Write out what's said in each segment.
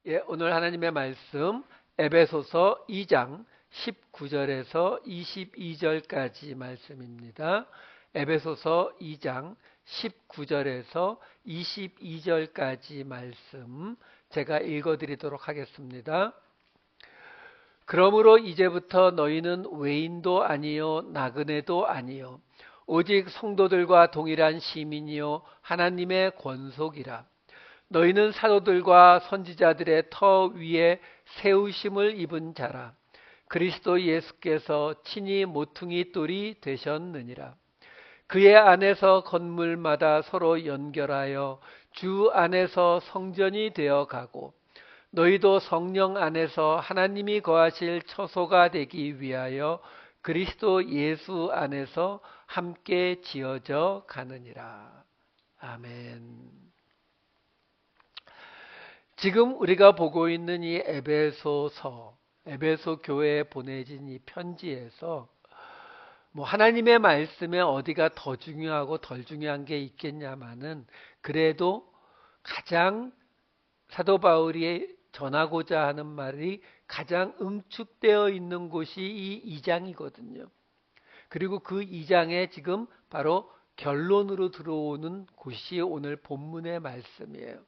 예, 오늘 하나님의 말씀 에베소서 2장 19절에서 22절까지 말씀입니다. 에베소서 2장 19절에서 22절까지 말씀 제가 읽어드리도록 하겠습니다. 그러므로 이제부터 너희는 외인도 아니요 나그네도 아니요 오직 성도들과 동일한 시민이요 하나님의 권속이라. 너희는 사도들과 선지자들의 터 위에 세우심을 입은 자라. 그리스도 예수께서 친히 모퉁이 돌이 되셨느니라. 그의 안에서 건물마다 서로 연결하여 주 안에서 성전이 되어 가고 너희도 성령 안에서 하나님이 거하실 처소가 되기 위하여 그리스도 예수 안에서 함께 지어져 가느니라. 아멘. 지금 우리가 보고 있는 이 에베소서, 에베소 교회에 보내진 이 편지에서 하나님의 말씀에 어디가 더 중요하고 덜 중요한 게 있겠냐마는 그래도 가장 사도 바울이 전하고자 하는 말이 가장 응축되어 있는 곳이 이 2장이거든요. 그리고 그 2장에 지금 바로 결론으로 들어오는 곳이 오늘 본문의 말씀이에요.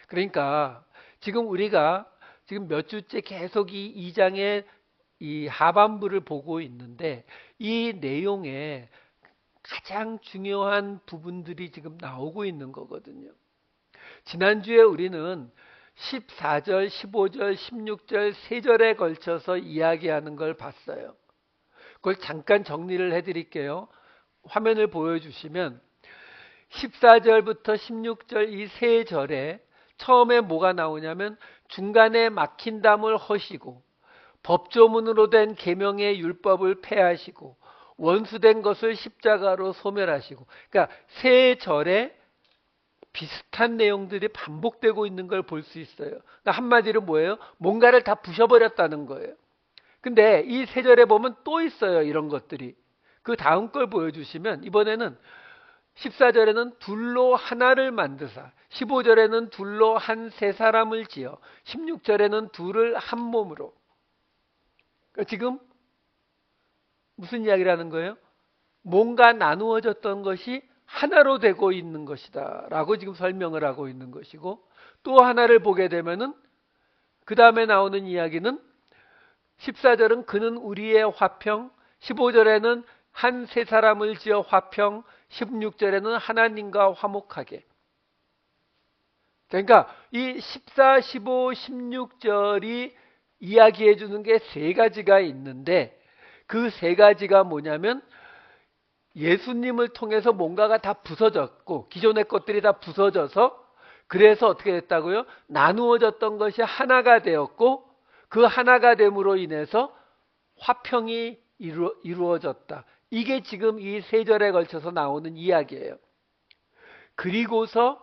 그러니까 지금 우리가 지금 몇 주째 계속 이 2장의 이 하반부를 보고 있는데 이 내용에 가장 중요한 부분들이 지금 나오고 있는 거거든요. 지난주에 우리는 14절, 15절, 16절, 3절에 걸쳐서 이야기하는 걸 봤어요. 그걸 잠깐 정리를 해드릴게요. 화면을 보여주시면 14절부터 16절 이 3절에 처음에 뭐가 나오냐면 중간에 막힌 담을 허시고 법조문으로 된 계명의 율법을 폐하시고 원수된 것을 십자가로 소멸하시고, 그러니까 3절에 비슷한 내용들이 반복되고 있는 걸 볼 수 있어요. 그러니까 한마디로 뭐예요? 뭔가를 다 부셔버렸다는 거예요. 근데 이 3절에 보면 또 있어요. 이런 것들이. 그 다음 걸 보여주시면 이번에는 14절에는 둘로 하나를 만드사, 15절에는 둘로 한 세 사람을 지어, 16절에는 둘을 한 몸으로. 그러니까 지금 무슨 이야기를 하는 거예요? 뭔가 나누어졌던 것이 하나로 되고 있는 것이다 라고 지금 설명을 하고 있는 것이고, 또 하나를 보게 되면은 그 다음에 나오는 이야기는 14절은 그는 우리의 화평, 15절에는 한 세 사람을 지어 화평, 16절에는 하나님과 화목하게. 그러니까 이 14, 15, 16절이 이야기해 주는 게 3가지가 있는데 그 3가지가 뭐냐면 예수님을 통해서 뭔가가 다 부서졌고 기존의 것들이 다 부서져서 그래서 어떻게 됐다고요? 나누어졌던 것이 하나가 되었고 그 하나가 됨으로 인해서 화평이 이루어졌다. 이게 지금 이 3절에 걸쳐서 나오는 이야기예요. 그리고서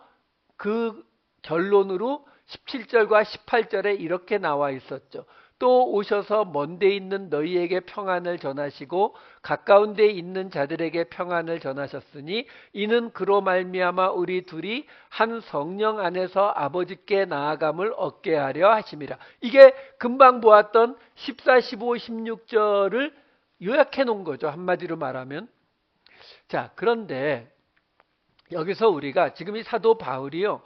그 결론으로 17절과 18절에 이렇게 나와 있었죠. 또 오셔서 먼 데 있는 너희에게 평안을 전하시고 가까운 데 있는 자들에게 평안을 전하셨으니 이는 그로 말미암아 우리 둘이 한 성령 안에서 아버지께 나아감을 얻게 하려 하심이라. 이게 금방 보았던 14, 15, 16절을 요약해 놓은 거죠. 한마디로 말하면. 자, 그런데 여기서 우리가 지금 이 사도 바울이요,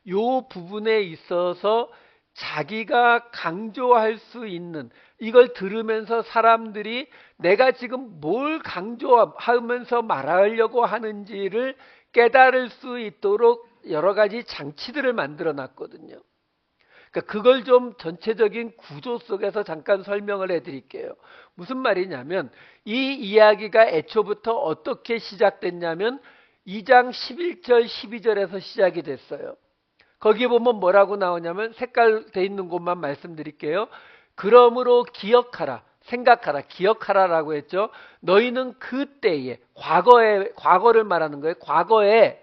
요 부분에 있어서 자기가 강조할 수 있는, 이걸 들으면서 사람들이 내가 지금 뭘 강조하면서 말하려고 하는지를 깨달을 수 있도록 여러 가지 장치들을 만들어 놨거든요. 그러니까 그걸 좀 전체적인 구조 속에서 잠깐 설명을 해드릴게요. 무슨 말이냐면 이 이야기가 애초부터 어떻게 시작됐냐면 2장 11절 12절에서 시작이 됐어요. 거기에 보면 뭐라고 나오냐면 색깔 돼 있는 곳만 말씀드릴게요. 그러므로 기억하라, 생각하라, 기억하라라고 했죠. 너희는 그때에, 과거를 말하는 거예요. 과거에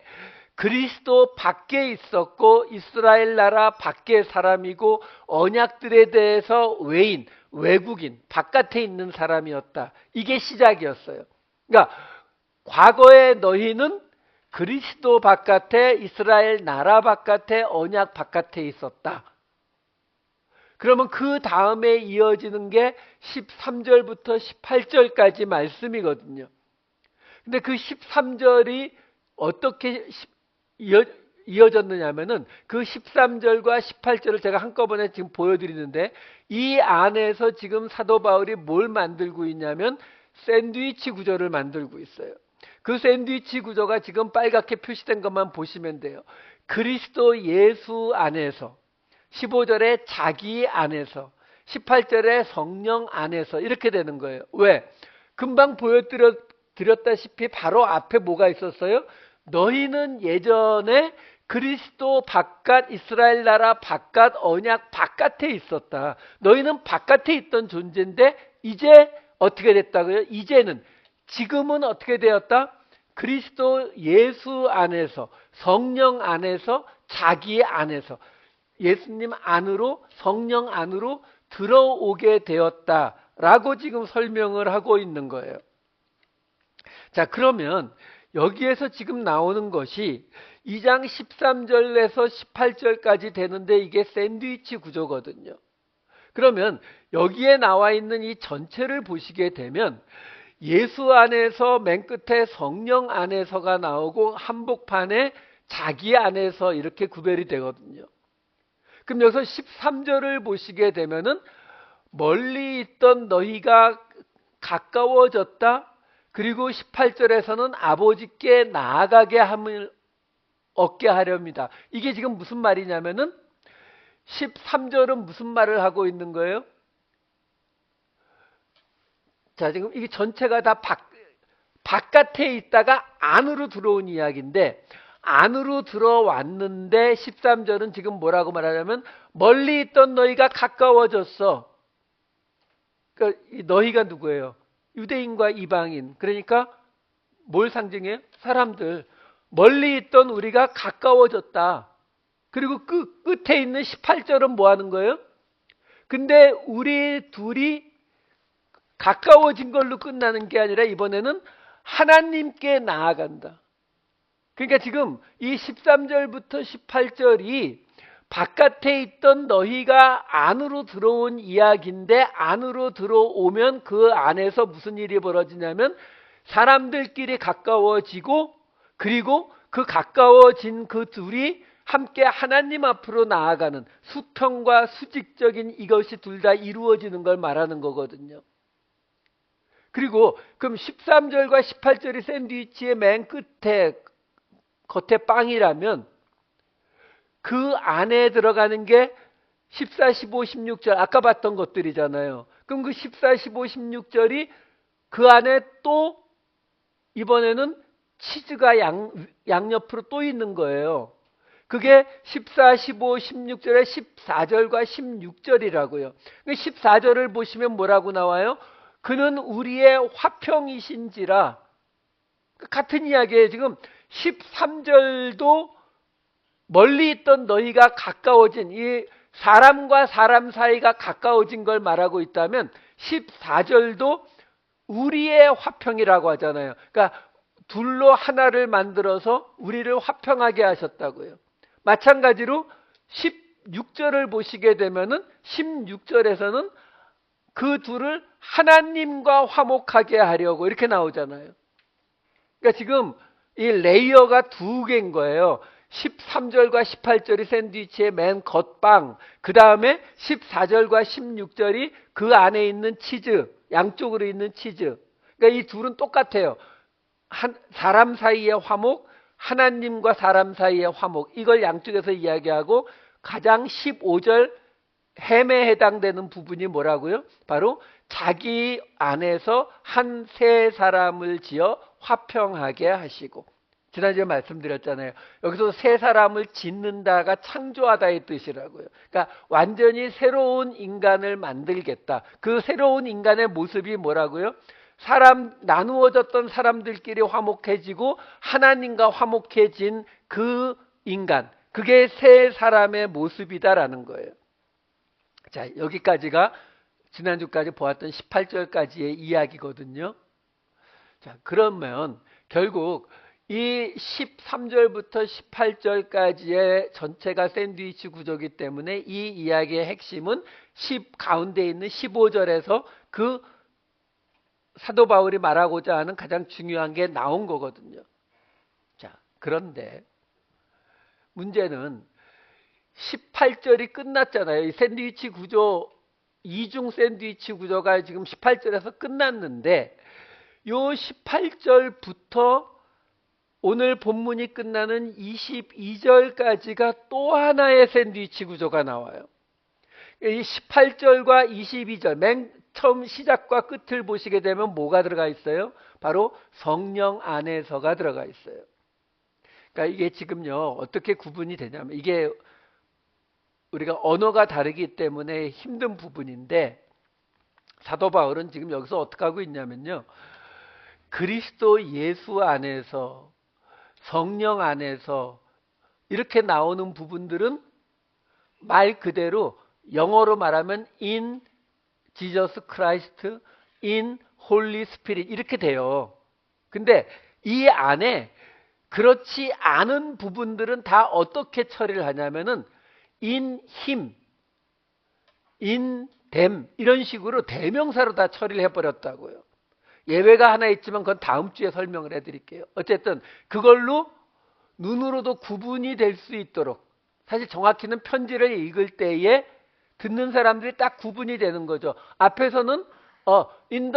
그리스도 밖에 있었고 이스라엘 나라 밖의 사람이고 언약들에 대해서 외인, 외국인, 바깥에 있는 사람이었다. 이게 시작이었어요. 그러니까 과거에 너희는 그리스도 바깥에, 이스라엘 나라 바깥에, 언약 바깥에 있었다. 그러면 그 다음에 이어지는 게 13절부터 18절까지 말씀이거든요. 근데 그 13절이 어떻게 이어졌느냐면은 그 13절과 18절을 제가 한꺼번에 지금 보여드리는데, 이 안에서 지금 사도 바울이 뭘 만들고 있냐면 샌드위치 구조를 만들고 있어요. 그 샌드위치 구조가 지금 빨갛게 표시된 것만 보시면 돼요. 그리스도 예수 안에서, 15절에 자기 안에서, 18절에 성령 안에서, 이렇게 되는 거예요. 왜? 금방 보여드렸다시피 바로 앞에 뭐가 있었어요? 너희는 예전에 그리스도 바깥, 이스라엘 나라 바깥, 언약 바깥에 있었다. 너희는 바깥에 있던 존재인데 이제 어떻게 됐다고요? 이제는, 지금은 어떻게 되었다? 그리스도 예수 안에서, 성령 안에서, 자기 안에서, 예수님 안으로, 성령 안으로 들어오게 되었다라고 지금 설명을 하고 있는 거예요. 자, 그러면 여기에서 지금 나오는 것이 2장 13절에서 18절까지 되는데 이게 샌드위치 구조거든요. 그러면 여기에 나와 있는 이 전체를 보시게 되면 예수 안에서 맨 끝에 성령 안에서가 나오고 한복판에 자기 안에서 이렇게 구별이 되거든요. 그럼 여기서 13절을 보시게 되면은 멀리 있던 너희가 가까워졌다. 그리고 18절에서는 아버지께 나아가게 함을 얻게 하렵니다. 이게 지금 무슨 말이냐면은 13절은 무슨 말을 하고 있는 거예요? 자, 지금 이게 전체가 다 바깥에 있다가 안으로 들어온 이야기인데, 안으로 들어왔는데 13절은 지금 뭐라고 말하냐면 멀리 있던 너희가 가까워졌어. 그러니까 너희가 누구예요? 유대인과 이방인. 그러니까 뭘 상징해요? 사람들. 멀리 있던 우리가 가까워졌다. 그리고 끝에 있는 18절은 뭐 하는 거예요? 근데 우리 둘이 가까워진 걸로 끝나는 게 아니라 이번에는 하나님께 나아간다. 그러니까 지금 이 13절부터 18절이 바깥에 있던 너희가 안으로 들어온 이야기인데, 안으로 들어오면 그 안에서 무슨 일이 벌어지냐면 사람들끼리 가까워지고, 그리고 그 가까워진 그 둘이 함께 하나님 앞으로 나아가는 수평과 수직적인 이것이 둘 다 이루어지는 걸 말하는 거거든요. 그리고 그럼 13절과 18절이 샌드위치의 맨 끝에, 겉에 빵이라면 그 안에 들어가는 게 14, 15, 16절 아까 봤던 것들이잖아요. 그럼 그 14, 15, 16절이 그 안에 또 이번에는 치즈가 양옆으로 또 있는 거예요. 그게 14, 15, 16절에 14절과 16절이라고요. 14절을 보시면 뭐라고 나와요? 그는 우리의 화평이신지라. 같은 이야기예요. 지금 13절도 멀리 있던 너희가 가까워진, 이 사람과 사람 사이가 가까워진 걸 말하고 있다면 14절도 우리의 화평이라고 하잖아요. 그러니까 둘로 하나를 만들어서 우리를 화평하게 하셨다고요. 마찬가지로 16절을 보시게 되면은 16절에서는 그 둘을 하나님과 화목하게 하려고 이렇게 나오잖아요. 그러니까 지금 이 레이어가 두 개인 거예요. 13절과 18절이 샌드위치의 맨 겉방, 그 다음에 14절과 16절이 그 안에 있는 치즈, 양쪽으로 있는 치즈. 그러니까 이 둘은 똑같아요. 사람 사이의 화목, 하나님과 사람 사이의 화목, 이걸 양쪽에서 이야기하고, 가장 15절 햄에 해당되는 부분이 뭐라고요? 바로 자기 안에서 한 세 사람을 지어 화평하게 하시고, 지난주에 말씀드렸잖아요. 여기서 세 사람을 짓는다가 창조하다의 뜻이라고요. 그러니까 완전히 새로운 인간을 만들겠다. 그 새로운 인간의 모습이 뭐라고요? 나누어졌던 사람들끼리 화목해지고 하나님과 화목해진 그 인간, 그게 세 사람의 모습이다라는 거예요. 자, 여기까지가 지난주까지 보았던 18절까지의 이야기거든요. 자, 그러면 결국 이 13절부터 18절까지의 전체가 샌드위치 구조이기 때문에 이 이야기의 핵심은 가운데 있는 15절에서 그 사도 바울이 말하고자 하는 가장 중요한 게 나온 거거든요. 자, 그런데 문제는 18절이 끝났잖아요. 이 샌드위치 구조, 이중 샌드위치 구조가 지금 18절에서 끝났는데 요 18절부터 오늘 본문이 끝나는 22절까지가 또 하나의 샌드위치 구조가 나와요. 이 18절과 22절, 맨 처음 시작과 끝을 보시게 되면 뭐가 들어가 있어요? 바로 성령 안에서가 들어가 있어요. 그러니까 이게 지금요, 어떻게 구분이 되냐면, 이게 우리가 언어가 다르기 때문에 힘든 부분인데, 사도 바울은 지금 여기서 어떻게 하고 있냐면요, 그리스도 예수 안에서, 성령 안에서 이렇게 나오는 부분들은 말 그대로 영어로 말하면 in Jesus Christ, in Holy Spirit 이렇게 돼요. 근데 이 안에 그렇지 않은 부분들은 다 어떻게 처리를 하냐면은 in him, in them 이런 식으로 대명사로 다 처리를 해버렸다고요. 예외가 하나 있지만 그건 다음 주에 설명을 해드릴게요. 어쨌든 그걸로 눈으로도 구분이 될 수 있도록, 사실 정확히는 편지를 읽을 때에 듣는 사람들이 딱 구분이 되는 거죠. 앞에서는 in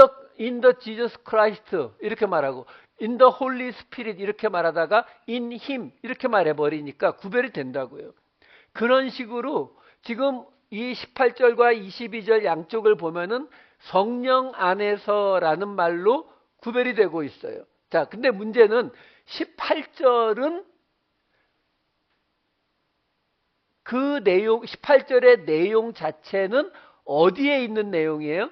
the Jesus Christ 이렇게 말하고 in the Holy Spirit 이렇게 말하다가 in him 이렇게 말해버리니까 구별이 된다고요. 그런 식으로 지금 이 18절과 22절 양쪽을 보면은 성령 안에서라는 말로 구별이 되고 있어요. 자, 근데 문제는 18절은 그 내용, 18절의 내용 자체는 어디에 있는 내용이에요?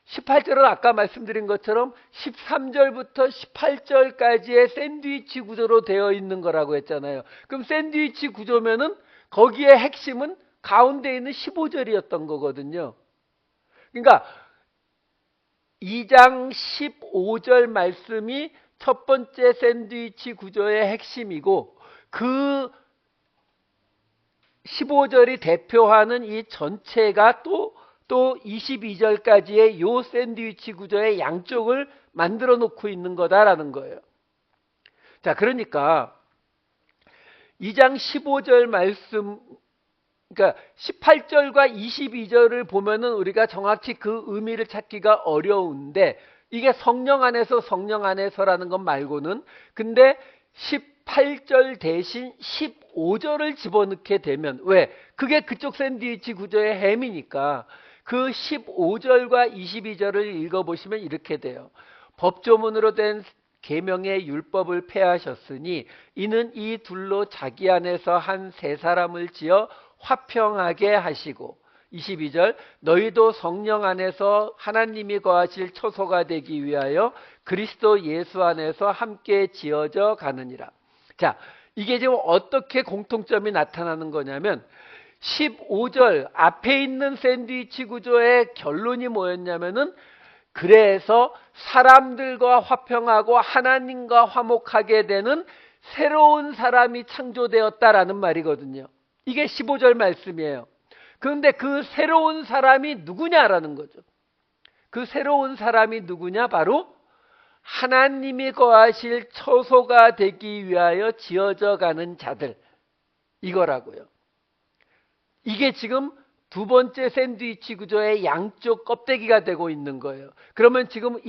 18절은 아까 말씀드린 것처럼 13절부터 18절까지의 샌드위치 구조로 되어 있는 거라고 했잖아요. 그럼 샌드위치 구조면은 거기에 핵심은 가운데 있는 15절이었던 거거든요. 그러니까 2장 15절 말씀이 첫 번째 샌드위치 구조의 핵심이고 그 15절이 대표하는 이 전체가 또 22절까지의 요 샌드위치 구조의 양쪽을 만들어 놓고 있는 거다라는 거예요. 자, 그러니까 2장 15절 말씀, 그러니까 18절과 22절을 보면은 우리가 정확히 그 의미를 찾기가 어려운데 이게 성령 안에서라는 것 말고는 근데 18절 대신 15절을 집어넣게 되면 왜? 그게 그쪽 샌드위치 구조의 햄이니까 그 15절과 22절을 읽어보시면 이렇게 돼요. 법조문으로 된 계명의 율법을 폐하셨으니 이는 이 둘로 자기 안에서 한 세 사람을 지어 화평하게 하시고 22절 너희도 성령 안에서 하나님이 거하실 처소가 되기 위하여 그리스도 예수 안에서 함께 지어져 가느니라. 자, 이게 지금 어떻게 공통점이 나타나는 거냐면 15절 앞에 있는 샌드위치 구조의 결론이 뭐였냐면은 그래서 사람들과 화평하고 하나님과 화목하게 되는 새로운 사람이 창조되었다라는 말이거든요. 이게 15절 말씀이에요. 그런데 그 새로운 사람이 누구냐라는 거죠. 그 새로운 사람이 누구냐? 바로 하나님이 거하실 처소가 되기 위하여 지어져 가는 자들, 이거라고요. 이게 지금 두 번째 샌드위치 구조의 양쪽 껍데기가 되고 있는 거예요. 그러면 지금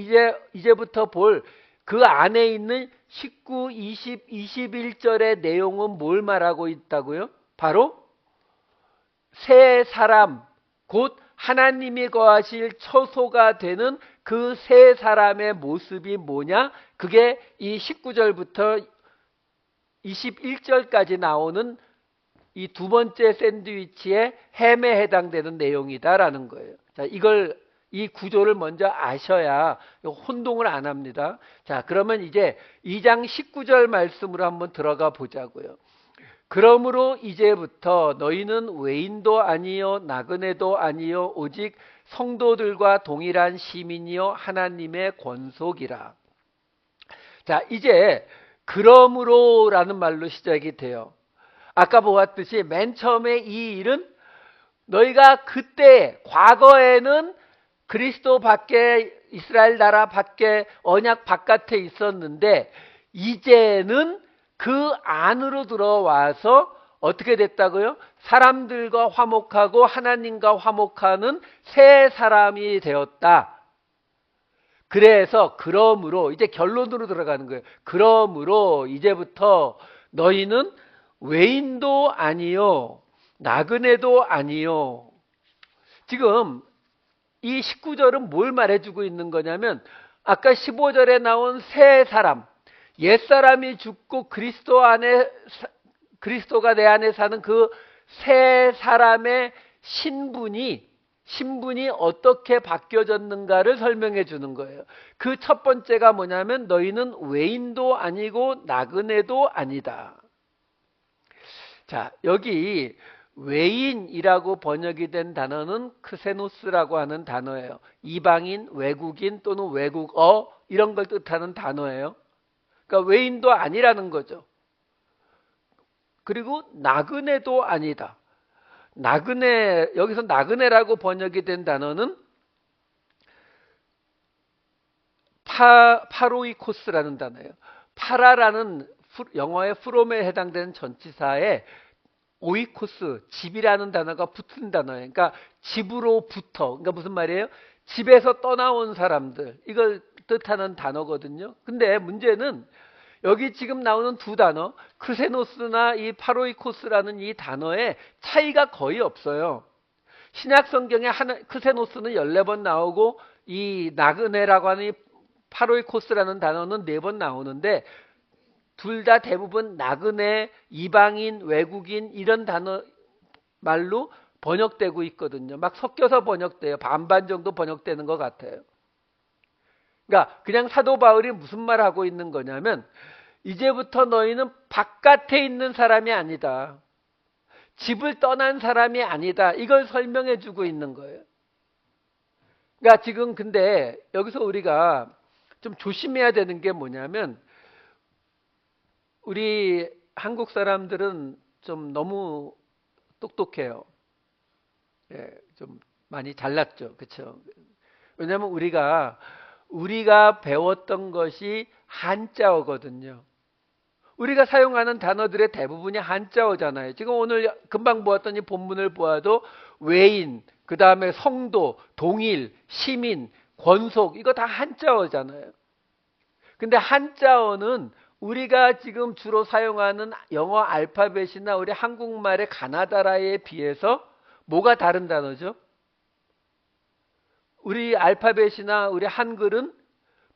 이제부터 볼 그 안에 있는 19, 20, 21절의 내용은 뭘 말하고 있다고요? 바로 새 사람, 곧 하나님이 거하실 처소가 되는 그 새 사람의 모습이 뭐냐? 그게 이 19절부터 21절까지 나오는 이 두 번째 샌드위치의 햄에 해당되는 내용이다라는 거예요. 자, 이 구조를 먼저 아셔야 혼동을 안 합니다. 자, 그러면 이제 2장 19절 말씀으로 한번 들어가 보자고요. 그러므로 이제부터 너희는 외인도 아니요 나그네도 아니요 오직 성도들과 동일한 시민이요 하나님의 권속이라. 자, 이제 그러므로라는 말로 시작이 돼요. 아까 보았듯이 맨 처음에 이 일은 너희가 그때 과거에는 그리스도 밖에 이스라엘 나라 밖에 언약 바깥에 있었는데 이제는 그 안으로 들어와서 어떻게 됐다고요? 사람들과 화목하고 하나님과 화목하는 새 사람이 되었다. 그래서 그러므로 이제 결론으로 들어가는 거예요. 그러므로 이제부터 너희는 외인도 아니요 나그네도 아니요. 지금 이 19절은 뭘 말해주고 있는 거냐면 아까 15절에 나온 새 사람, 옛사람이 죽고 그리스도가 내 안에 사는 그 새 사람의 신분이 어떻게 바뀌어졌는가를 설명해 주는 거예요. 그 첫 번째가 뭐냐면 너희는 외인도 아니고 나그네도 아니다. 자, 여기 외인이라고 번역이 된 단어는 크세노스라고 하는 단어예요. 이방인, 외국인 또는 외국어 이런 걸 뜻하는 단어예요. 그러니까 외인도 아니라는 거죠. 그리고 나그네도 아니다. 여기서 나그네라고 번역이 된 단어는 파로이코스라는 단어예요. 파라라는 영어의 프롬에 해당되는 전치사에 오이코스, 집이라는 단어가 붙은 단어예요. 그러니까 집으로부터, 그러니까 무슨 말이에요? 집에서 떠나온 사람들, 이걸 뜻하는 단어거든요. 근데 문제는 여기 지금 나오는 두 단어, 크세노스나 이 파로이코스라는 이 단어의 차이가 거의 없어요. 신약 성경에 크세노스는 14번 나오고 이 나그네라고 하는 이 파로이코스라는 단어는 4번 나오는데 둘 다 대부분 나그네, 이방인, 외국인 이런 단어 말로 번역되고 있거든요. 막 섞여서 번역돼요. 반반 정도 번역되는 것 같아요. 그러니까 그냥 사도 바울이 무슨 말 하고 있는 거냐면 이제부터 너희는 바깥에 있는 사람이 아니다. 집을 떠난 사람이 아니다. 이걸 설명해 주고 있는 거예요. 그러니까 지금 근데 여기서 우리가 좀 조심해야 되는 게 뭐냐면 우리 한국 사람들은 좀 너무 똑똑해요. 예, 좀 많이 잘났죠. 그렇죠? 왜냐하면 우리가 배웠던 것이 한자어거든요. 우리가 사용하는 단어들의 대부분이 한자어잖아요. 지금 오늘 금방 보았더니 본문을 보아도 외인, 그 다음에 성도, 동일, 시민, 권속 이거 다 한자어잖아요. 근데 한자어는 우리가 지금 주로 사용하는 영어 알파벳이나 우리 한국말의 가나다라에 비해서 뭐가 다른 단어죠? 우리 알파벳이나 우리 한글은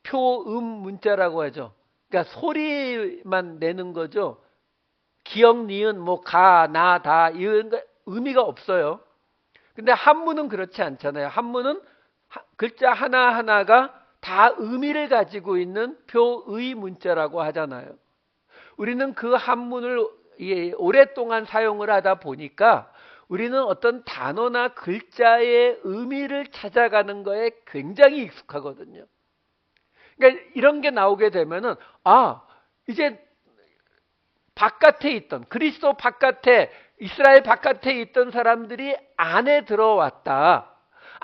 표음 문자라고 하죠. 그러니까 소리만 내는 거죠. 기역, 니은, 뭐 가, 나, 다 이런 거 의미가 없어요. 근데 한문은 그렇지 않잖아요. 한문은 글자 하나하나가 다 의미를 가지고 있는 표의 문자라고 하잖아요. 우리는 그 한문을 오랫동안 사용을 하다 보니까 우리는 어떤 단어나 글자의 의미를 찾아가는 거에 굉장히 익숙하거든요. 그러니까 이런 게 나오게 되면은 이제 바깥에 있던 그리스도 바깥에 이스라엘 바깥에 있던 사람들이 안에 들어왔다.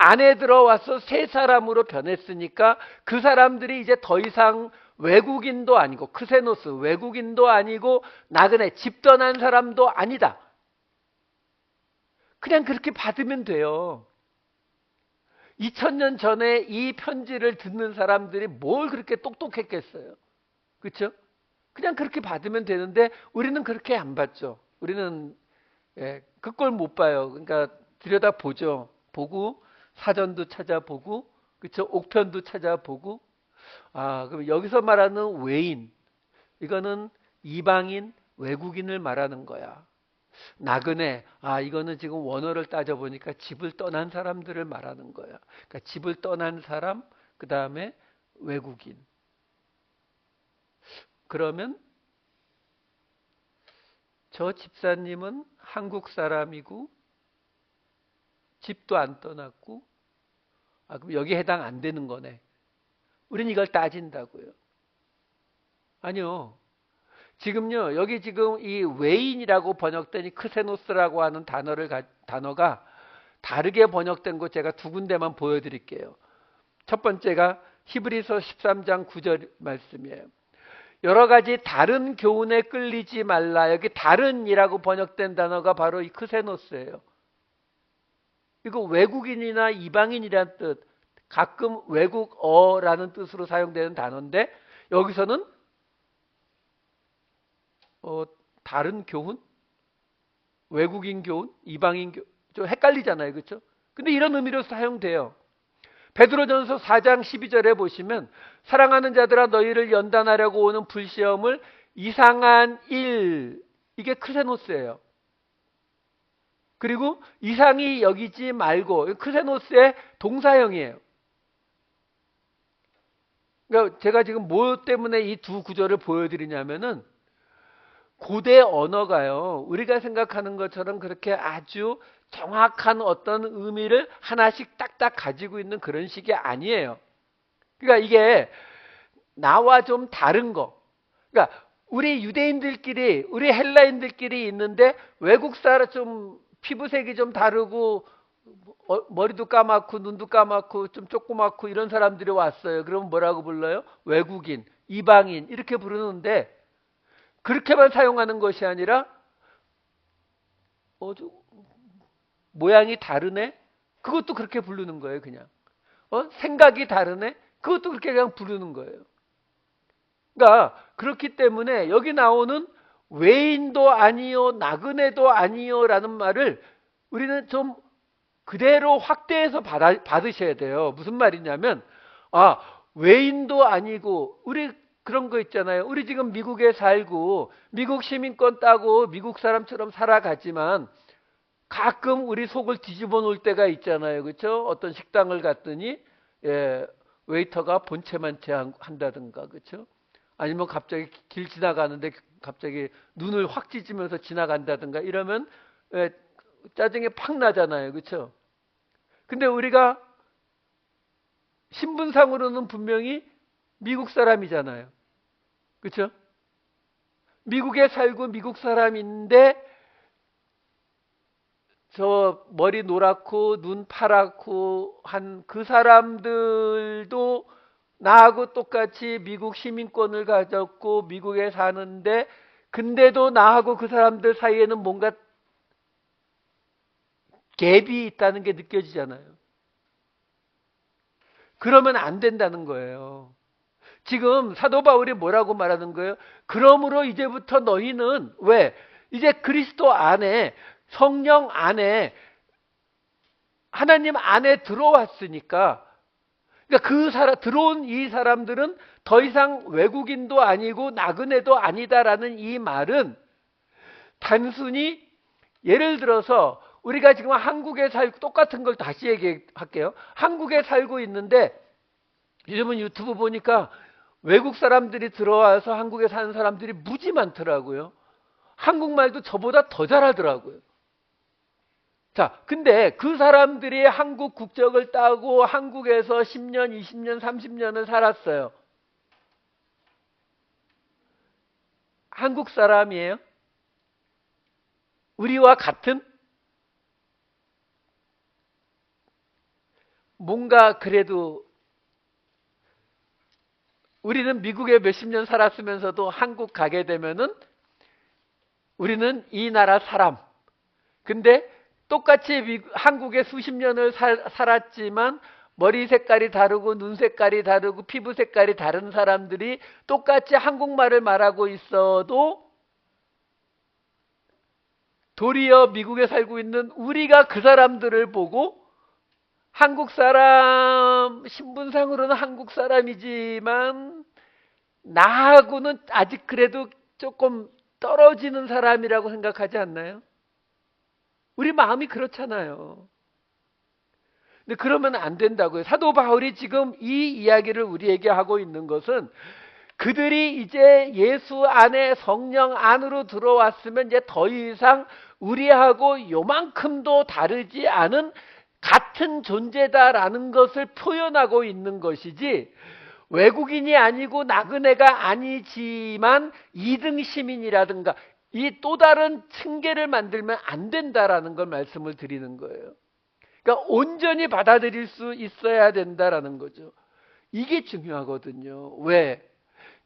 안에 들어와서 새 사람으로 변했으니까 그 사람들이 이제 더 이상 외국인도 아니고 크세노스 외국인도 아니고 나그네 집 떠난 사람도 아니다. 그냥 그렇게 받으면 돼요. 2000년 전에 이 편지를 듣는 사람들이 뭘 그렇게 똑똑했겠어요. 그렇죠? 그냥 그렇게 받으면 되는데 우리는 그렇게 안 받죠. 우리는 그걸 못 봐요. 그러니까 들여다보죠. 보고 사전도 찾아보고 그렇죠? 옥편도 찾아보고 그럼 여기서 말하는 외인 이거는 이방인 외국인을 말하는 거야. 나그네 이거는 지금 원어를 따져보니까 집을 떠난 사람들을 말하는 거야. 그러니까 집을 떠난 사람 그 다음에 외국인. 그러면 저 집사님은 한국 사람이고 집도 안 떠났고 그럼 여기 해당 안 되는 거네. 우린 이걸 따진다고요. 아니요. 지금요, 여기 지금 이 외인이라고 번역된 이 크세노스라고 하는 단어가 다르게 번역된 거 제가 두 군데만 보여드릴게요. 첫 번째가 히브리서 13장 9절 말씀이에요. 여러 가지 다른 교훈에 끌리지 말라. 여기 다른이라고 번역된 단어가 바로 이 크세노스예요. 이거 외국인이나 이방인이라는 뜻, 가끔 외국어라는 뜻으로 사용되는 단어인데 여기서는 다른 교훈? 외국인 교훈? 이방인 교훈? 좀 헷갈리잖아요. 그렇죠? 근데 이런 의미로 사용돼요. 베드로전서 4장 12절에 보시면 사랑하는 자들아 너희를 연단하려고 오는 불시험을 이상한 일, 이게 크세노스예요. 그리고 이상히 여기지 말고, 크세노스의 동사형이에요. 그러니까 제가 지금 뭐 때문에 이 두 구절을 보여드리냐면은 고대 언어가요, 우리가 생각하는 것처럼 그렇게 아주 정확한 어떤 의미를 하나씩 딱딱 가지고 있는 그런 식이 아니에요. 그러니까 이게 나와 좀 다른 거. 그러니까 우리 유대인들끼리, 우리 헬라인들끼리 있는데 외국 사람 좀 피부색이 좀 다르고 머리도 까맣고 눈도 까맣고 좀 조그맣고 이런 사람들이 왔어요. 그러면 뭐라고 불러요? 외국인, 이방인 이렇게 부르는데 그렇게만 사용하는 것이 아니라 모양이 다르네? 그것도 그렇게 부르는 거예요. 그냥 생각이 다르네? 그것도 그렇게 그냥 부르는 거예요. 그러니까 그렇기 때문에 여기 나오는 외인도 아니요 나그네도 아니요 라는 말을 우리는 좀 그대로 확대해서 받으셔야 돼요. 무슨 말이냐면 외인도 아니고, 우리 그런 거 있잖아요. 우리 지금 미국에 살고 미국 시민권 따고 미국 사람처럼 살아가지만 가끔 우리 속을 뒤집어 놓을 때가 있잖아요. 그렇죠? 어떤 식당을 갔더니 웨이터가 본체만 한다든가, 그렇죠? 아니면 갑자기 길 지나가는데 갑자기 눈을 확 찢으면서 지나간다든가 이러면 짜증이 팍 나잖아요. 그렇죠? 근데 우리가 신분상으로는 분명히 미국 사람이잖아요. 그렇죠? 미국에 살고 미국 사람인데 저 머리 노랗고 눈 파랗고 한 그 사람들도 나하고 똑같이 미국 시민권을 가졌고 미국에 사는데, 근데도 나하고 그 사람들 사이에는 뭔가 갭이 있다는 게 느껴지잖아요. 그러면 안 된다는 거예요. 지금 사도 바울이 뭐라고 말하는 거예요? 그러므로 이제부터 너희는 이제 그리스도 안에, 성령 안에, 하나님 안에 들어왔으니까, 그러니까 들어온 이 사람들은 더 이상 외국인도 아니고 나그네도 아니다라는 이 말은 단순히, 예를 들어서 우리가 지금 한국에 살고, 똑같은 걸 다시 얘기할게요. 한국에 살고 있는데 요즘은 유튜브 보니까 외국 사람들이 들어와서 한국에 사는 사람들이 무지 많더라고요. 한국말도 저보다 더 잘하더라고요. 자, 근데 그 사람들이 한국 국적을 따고 한국에서 10년, 20년, 30년을 살았어요. 한국 사람이에요? 우리와 같은? 뭔가 그래도 우리는 미국에 몇십 년 살았으면서도 한국 가게 되면은 우리는 이 나라 사람. 근데 똑같이 한국에 수십 년을 살았지만 머리 색깔이 다르고 눈 색깔이 다르고 피부 색깔이 다른 사람들이 똑같이 한국말을 말하고 있어도 도리어 미국에 살고 있는 우리가 그 사람들을 보고 한국 사람, 신분상으로는 한국 사람이지만 나하고는 아직 그래도 조금 떨어지는 사람이라고 생각하지 않나요? 우리 마음이 그렇잖아요. 근데 그러면 안 된다고요. 사도 바울이 지금 이 이야기를 우리에게 하고 있는 것은 그들이 이제 예수 안에, 성령 안으로 들어왔으면 이제 더 이상 우리하고 요만큼도 다르지 않은 같은 존재다라는 것을 표현하고 있는 것이지, 외국인이 아니고 나그네가 아니지만 2등 시민이라든가 이 또 다른 층계를 만들면 안 된다라는 걸 말씀을 드리는 거예요. 그러니까 온전히 받아들일 수 있어야 된다라는 거죠. 이게 중요하거든요. 왜?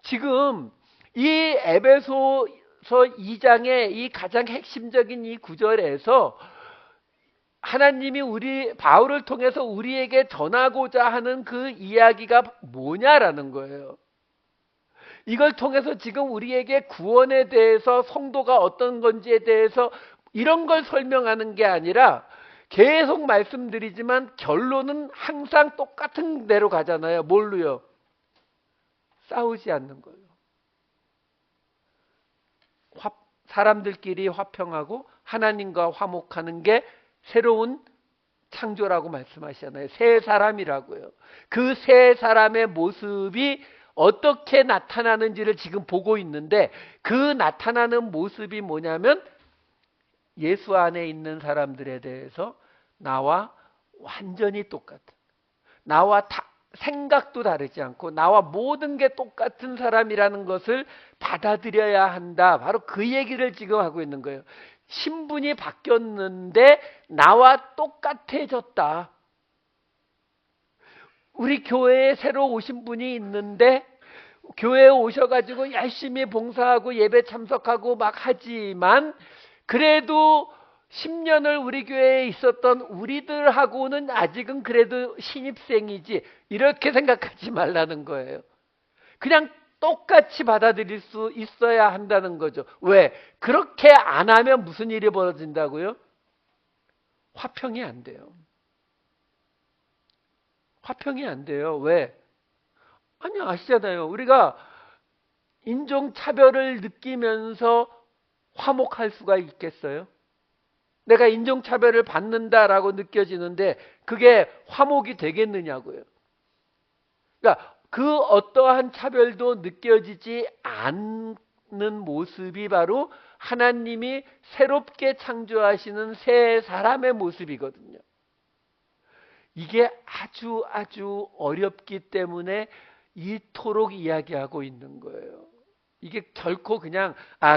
지금 이 에베소서 2장의 이 가장 핵심적인 이 구절에서 하나님이 바울을 통해서 우리에게 전하고자 하는 그 이야기가 뭐냐라는 거예요. 이걸 통해서 지금 우리에게 구원에 대해서 성도가 어떤 건지에 대해서 이런 걸 설명하는 게 아니라 계속 말씀드리지만 결론은 항상 똑같은 대로 가잖아요. 뭘로요? 싸우지 않는 거예요. 사람들끼리 화평하고 하나님과 화목하는 게 새로운 창조라고 말씀하시잖아요. 새 사람이라고요. 그 새 사람의 모습이 어떻게 나타나는지를 지금 보고 있는데 그 나타나는 모습이 뭐냐면 예수 안에 있는 사람들에 대해서 나와 완전히 똑같은, 나와 생각도 다르지 않고 나와 모든 게 똑같은 사람이라는 것을 받아들여야 한다. 바로 그 얘기를 지금 하고 있는 거예요. 신분이 바뀌었는데 나와 똑같아졌다. 우리 교회에 새로 오신 분이 있는데 교회에 오셔가지고 열심히 봉사하고 예배 참석하고 막 하지만 그래도 10년을 우리 교회에 있었던 우리들하고는 아직은 그래도 신입생이지 이렇게 생각하지 말라는 거예요. 그냥 똑같이 받아들일 수 있어야 한다는 거죠. 왜? 그렇게 안 하면 무슨 일이 벌어진다고요? 화평이 안 돼요. 화평이 안 돼요. 왜? 아니 아시잖아요. 우리가 인종차별을 느끼면서 화목할 수가 있겠어요? 내가 인종차별을 받는다라고 느껴지는데 그게 화목이 되겠느냐고요. 그러니까 그 어떠한 차별도 느껴지지 않는 모습이 바로 하나님이 새롭게 창조하시는 새 사람의 모습이거든요. 이게 아주 어렵기 때문에 이토록 이야기하고 있는 거예요. 이게 결코 그냥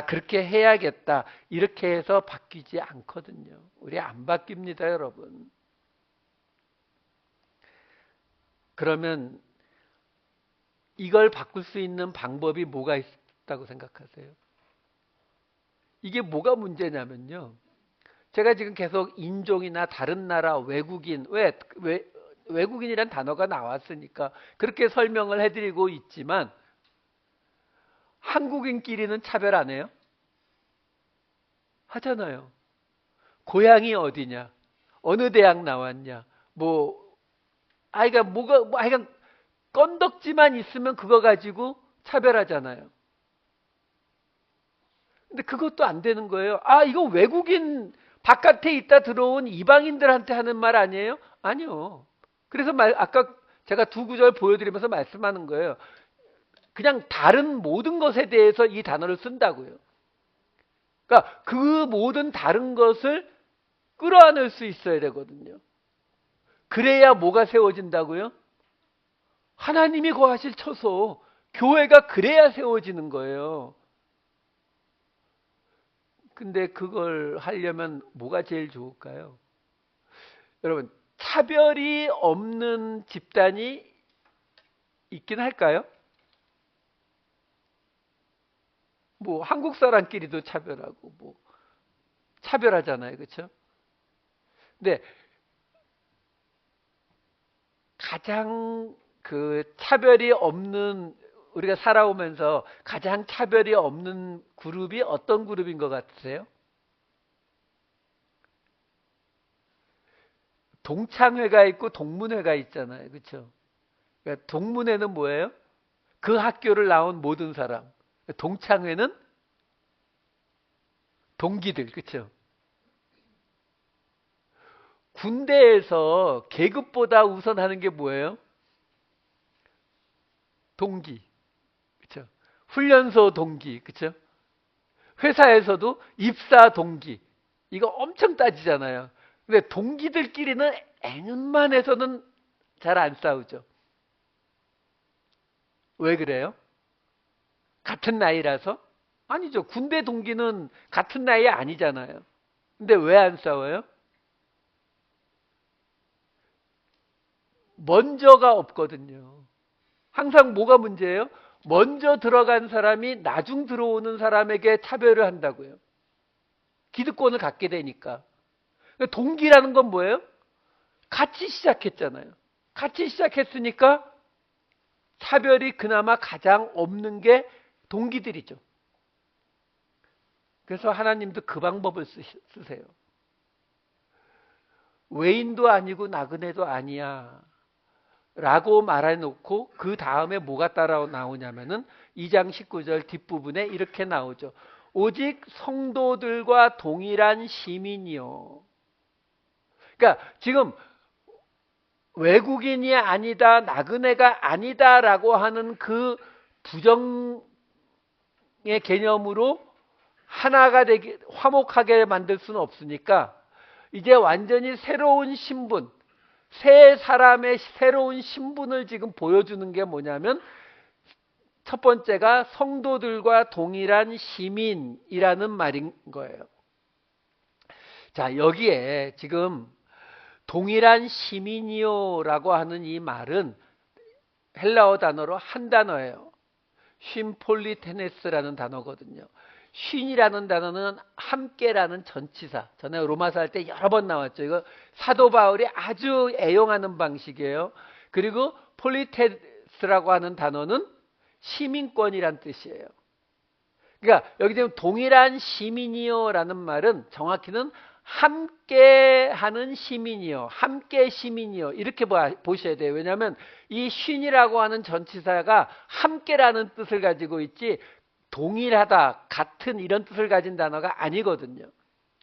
그렇게 해야겠다 이렇게 해서 바뀌지 않거든요. 우리 안 바뀝니다, 여러분. 그러면 이걸 바꿀 수 있는 방법이 뭐가 있다고 생각하세요? 이게 뭐가 문제냐면요. 제가 지금 계속 인종이나 다른 나라 외국인, 외국인이란 단어가 나왔으니까 그렇게 설명을 해드리고 있지만 한국인끼리는 차별 안 해요? 하잖아요. 고향이 어디냐? 어느 대학 나왔냐? 하여간 건덕지만 있으면 그거 가지고 차별하잖아요. 근데 그것도 안 되는 거예요. 이거 외국인 바깥에 있다 들어온 이방인들한테 하는 말 아니에요? 아니요. 그래서 아까 제가 두 구절 보여드리면서 말씀하는 거예요. 그냥 다른 모든 것에 대해서 이 단어를 쓴다고요. 그러니까 그 모든 다른 것을 끌어안을 수 있어야 되거든요. 그래야 뭐가 세워진다고요? 하나님이 거하실 처소, 교회가 그래야 세워지는 거예요. 근데 그걸 하려면 뭐가 제일 좋을까요? 여러분, 차별이 없는 집단이 있긴 할까요? 한국 사람끼리도 차별하고 차별하잖아요. 그렇죠? 근데 가장 차별이 없는, 우리가 살아오면서 가장 차별이 없는 그룹이 어떤 그룹인 것 같으세요? 동창회가 있고 동문회가 있잖아요. 그렇죠? 그러니까 동문회는 뭐예요? 그 학교를 나온 모든 사람. 동창회는 동기들. 그렇죠? 군대에서 계급보다 우선하는 게 뭐예요? 동기. 그렇죠? 훈련소 동기. 그렇죠? 회사에서도 입사 동기. 이거 엄청 따지잖아요. 근데 동기들끼리는 웬만해서는 잘 안 싸우죠. 왜 그래요? 같은 나이라서? 아니죠. 군대 동기는 같은 나이 아니잖아요. 근데 왜 안 싸워요? 먼저가 없거든요. 항상 뭐가 문제예요? 먼저 들어간 사람이 나중 들어오는 사람에게 차별을 한다고요. 기득권을 갖게 되니까. 동기라는 건 뭐예요? 같이 시작했잖아요. 같이 시작했으니까 차별이 그나마 가장 없는 게 동기들이죠. 그래서 하나님도 그 방법을 쓰세요. 외인도 아니고 나그네도 아니야 라고 말해놓고 그 다음에 뭐가 따라 나오냐면은 2장 19절 뒷부분에 이렇게 나오죠. 오직 성도들과 동일한 시민이요. 그러니까 지금 외국인이 아니다, 나그네가 아니다라고 하는 그 부정의 개념으로 하나가 되게 화목하게 만들 수는 없으니까 이제 완전히 새로운 신분, 새 사람의 새로운 신분을 지금 보여주는 게 뭐냐면 첫 번째가 성도들과 동일한 시민이라는 말인 거예요. 자, 여기에 지금 동일한 시민이요라고 하는 이 말은 헬라어 단어로 한 단어예요. 쉼폴리테네스라는 단어거든요. 쉰이라는 단어는 함께라는 전치사. 전에 로마서 할 때 여러 번 나왔죠. 이거 사도 바울이 아주 애용하는 방식이에요. 그리고 폴리테스라고 하는 단어는 시민권이란 뜻이에요. 그러니까 여기 지금 동일한 시민이요라는 말은 정확히는 함께하는 시민이요, 함께 시민이요 이렇게 보셔야 돼요. 왜냐하면 이 쉰이라고 하는 전치사가 함께라는 뜻을 가지고 있지 동일하다, 같은 이런 뜻을 가진 단어가 아니거든요.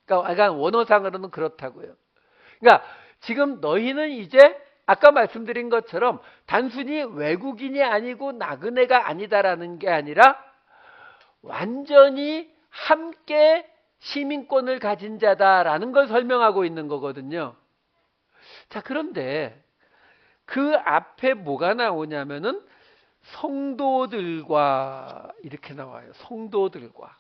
그러니까 원어상으로는 그렇다고요. 그러니까 지금 너희는 이제 아까 말씀드린 것처럼 단순히 외국인이 아니고 나그네가 아니다라는 게 아니라 완전히 함께 시민권을 가진 자다라는 걸 설명하고 있는 거거든요. 자, 그런데 그 앞에 뭐가 나오냐면은 성도들과 이렇게 나와요. 성도들과.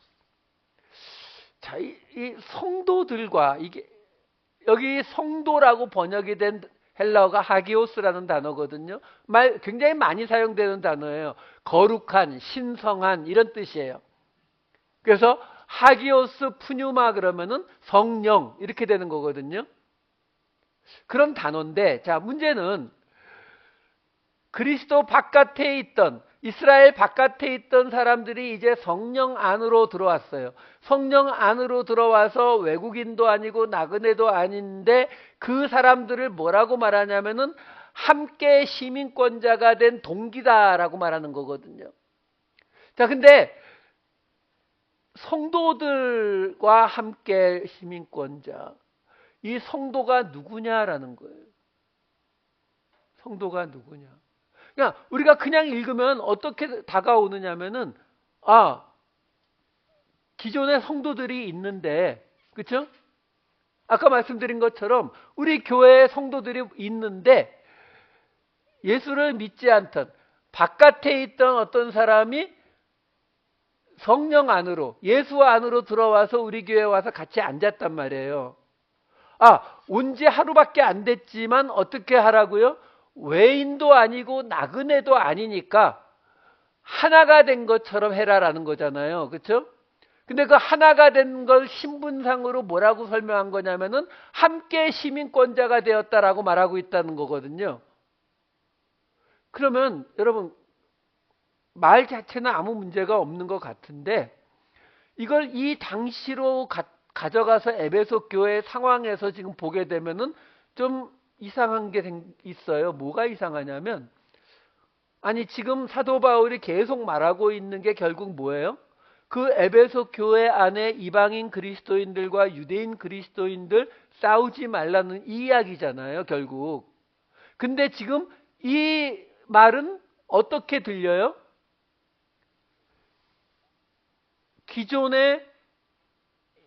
자, 이 성도들과 이게 여기 성도라고 번역이 된 헬라어가 하기오스라는 단어거든요. 말 굉장히 많이 사용되는 단어예요. 거룩한, 신성한 이런 뜻이에요. 그래서 하기오스 푸뉴마 그러면은 성령 이렇게 되는 거거든요. 그런 단어인데 자, 문제는 그리스도 바깥에 있던 이스라엘 바깥에 있던 사람들이 이제 성령 안으로 들어왔어요. 성령 안으로 들어와서 외국인도 아니고 나그네도 아닌데 그 사람들을 뭐라고 말하냐면은 함께 시민권자가 된 동기다라고 말하는 거거든요. 자, 근데 성도들과 함께 시민권자, 이 성도가 누구냐라는 거예요. 성도가 누구냐. 그러니까 우리가 그냥 읽으면 어떻게 다가오느냐면은 기존의 성도들이 있는데, 그렇죠? 아까 말씀드린 것처럼 우리 교회에 성도들이 있는데 예수를 믿지 않던 바깥에 있던 어떤 사람이 성령 안으로, 예수 안으로 들어와서 우리 교회에 와서 같이 앉았단 말이에요. 온 지 하루밖에 안 됐지만 어떻게 하라고요? 외인도 아니고 나그네도 아니니까 하나가 된 것처럼 해라라는 거잖아요. 그렇죠? 근데 그 하나가 된 걸 신분상으로 뭐라고 설명한 거냐면은 함께 시민권자가 되었다라고 말하고 있다는 거거든요. 그러면 여러분 말 자체는 아무 문제가 없는 것 같은데 이걸 이 당시로 가져가서 에베소 교회 상황에서 지금 보게 되면은 좀 이상한 게 있어요. 뭐가 이상하냐면 아니 지금 사도 바울이 계속 말하고 있는 게 결국 뭐예요? 그 에베소 교회 안에 이방인 그리스도인들과 유대인 그리스도인들 싸우지 말라는 이 이야기잖아요, 결국. 근데 지금 이 말은 어떻게 들려요? 기존에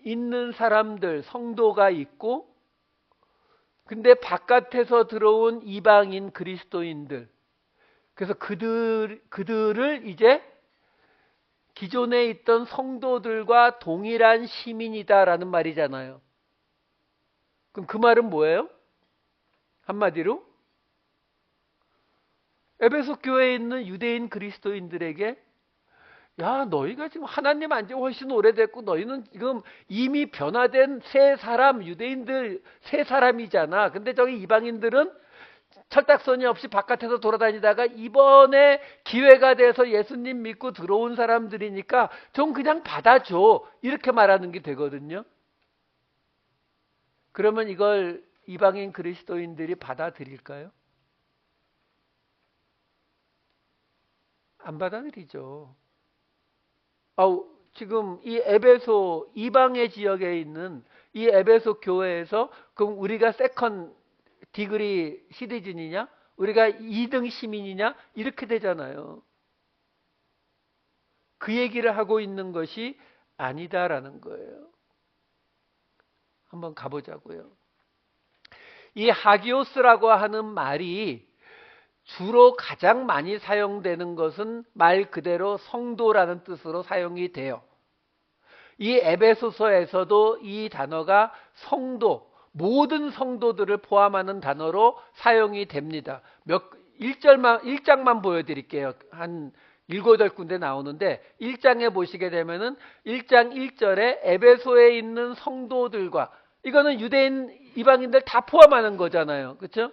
있는 사람들, 성도가 있고 근데 바깥에서 들어온 이방인 그리스도인들 그래서 그들을 이제 기존에 있던 성도들과 동일한 시민이다라는 말이잖아요. 그럼 그 말은 뭐예요? 한마디로 에베소 교회에 있는 유대인 그리스도인들에게 야, 너희가 지금 하나님 안지 훨씬 오래됐고 너희는 지금 이미 변화된 새 사람, 유대인들 새 사람이잖아. 근데 저기 이방인들은 철딱서니 없이 바깥에서 돌아다니다가 이번에 기회가 돼서 예수님 믿고 들어온 사람들이니까 좀 그냥 받아줘. 이렇게 말하는 게 되거든요. 그러면 이걸 이방인 그리스도인들이 받아들일까요? 안 받아들이죠. 지금 이 에베소 이방의 지역에 있는 이 에베소 교회에서 그럼 우리가 세컨 디그리 시티즌이냐? 우리가 2등 시민이냐? 이렇게 되잖아요. 그 얘기를 하고 있는 것이 아니다라는 거예요. 한번 가보자고요. 이 하기오스라고 하는 말이 주로 가장 많이 사용되는 것은 말 그대로 성도라는 뜻으로 사용이 돼요. 이 에베소서에서도 이 단어가 성도, 모든 성도들을 포함하는 단어로 사용이 됩니다. 1장만 보여드릴게요. 한 7, 8군데 나오는데 1장에 보시게 되면은 1장 1절에 에베소에 있는 성도들과 이거는 유대인 이방인들 다 포함하는 거잖아요. 그렇죠?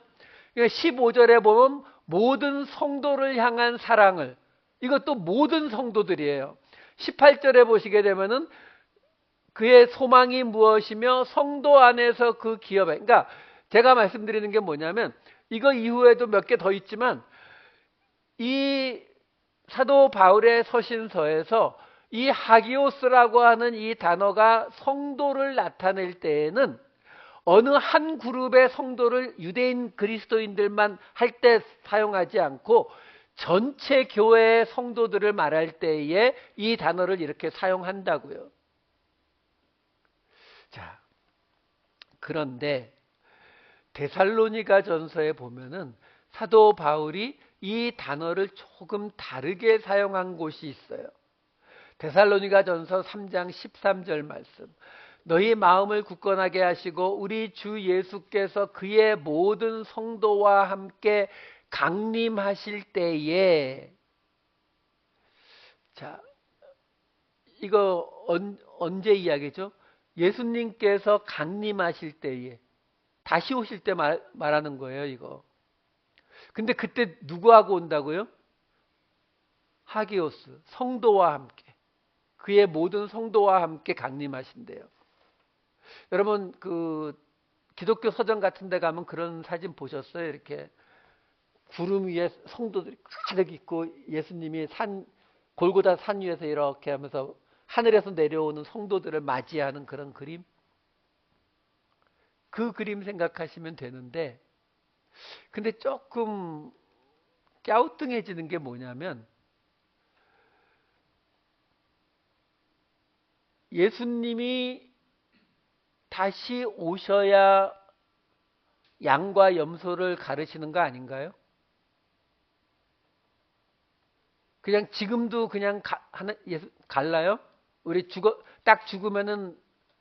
15절에 보면 모든 성도를 향한 사랑을 이것도 모든 성도들이에요. 18절에 보시게 되면은 그의 소망이 무엇이며 성도 안에서 그 기업에 그러니까 제가 말씀드리는 게 뭐냐면 이거 이후에도 몇 개 더 있지만 이 사도 바울의 서신서에서 이 하기오스라고 하는 이 단어가 성도를 나타낼 때에는 어느 한 그룹의 성도를 유대인 그리스도인들만 할 때 사용하지 않고 전체 교회의 성도들을 말할 때에 이 단어를 이렇게 사용한다고요. 자, 그런데 데살로니가 전서에 보면은 사도 바울이 이 단어를 조금 다르게 사용한 곳이 있어요. 데살로니가 전서 3장 13절 말씀. 너희 마음을 굳건하게 하시고 우리 주 예수께서 그의 모든 성도와 함께 강림하실 때에 자, 이거 언제 이야기죠? 예수님께서 강림하실 때에 다시 오실 때 말하는 거예요, 이거. 근데 그때 누구하고 온다고요? 하기오스, 성도와 함께. 그의 모든 성도와 함께 강림하신대요. 여러분 그 기독교 서점 같은 데 가면 그런 사진 보셨어요? 이렇게 구름 위에 성도들이 가득 있고 예수님이 골고다 산 위에서 이렇게 하면서 하늘에서 내려오는 성도들을 맞이하는 그런 그림? 그 그림 생각하시면 되는데 근데 조금 갸우뚱해지는 게 뭐냐면 예수님이 다시 오셔야 양과 염소를 가르치는 거 아닌가요? 그냥 지금도 그냥 갈라요? 우리 딱 죽으면은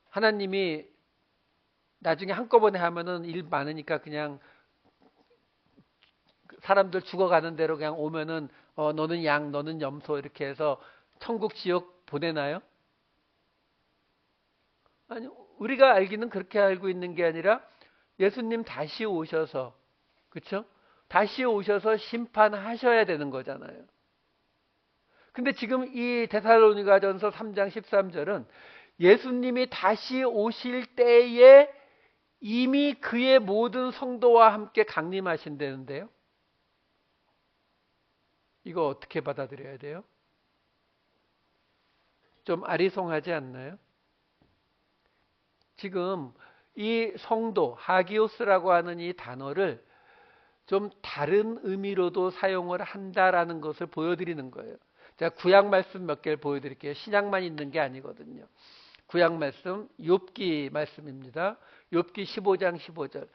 하나님이 나중에 한꺼번에 하면은 일 많으니까 그냥 사람들 죽어가는 대로 그냥 오면은 너는 양, 너는 염소 이렇게 해서 천국 지옥 보내나요? 아니, 우리가 알기는 그렇게 알고 있는 게 아니라 예수님 다시 오셔서 그렇죠? 다시 오셔서 심판하셔야 되는 거잖아요. 근데 지금 이 데살로니가전서 3장 13절은 예수님이 다시 오실 때에 이미 그의 모든 성도와 함께 강림하신다는데요. 이거 어떻게 받아들여야 돼요? 좀 아리송하지 않나요? 지금 이 성도, 하기오스라고 하는 이 단어를 좀 다른 의미로도 사용을 한다라는 것을 보여드리는 거예요. 제가 구약 말씀 몇 개를 보여드릴게요. 신약만 있는 게 아니거든요. 구약 말씀, 욥기 말씀입니다. 욥기 15장 15절.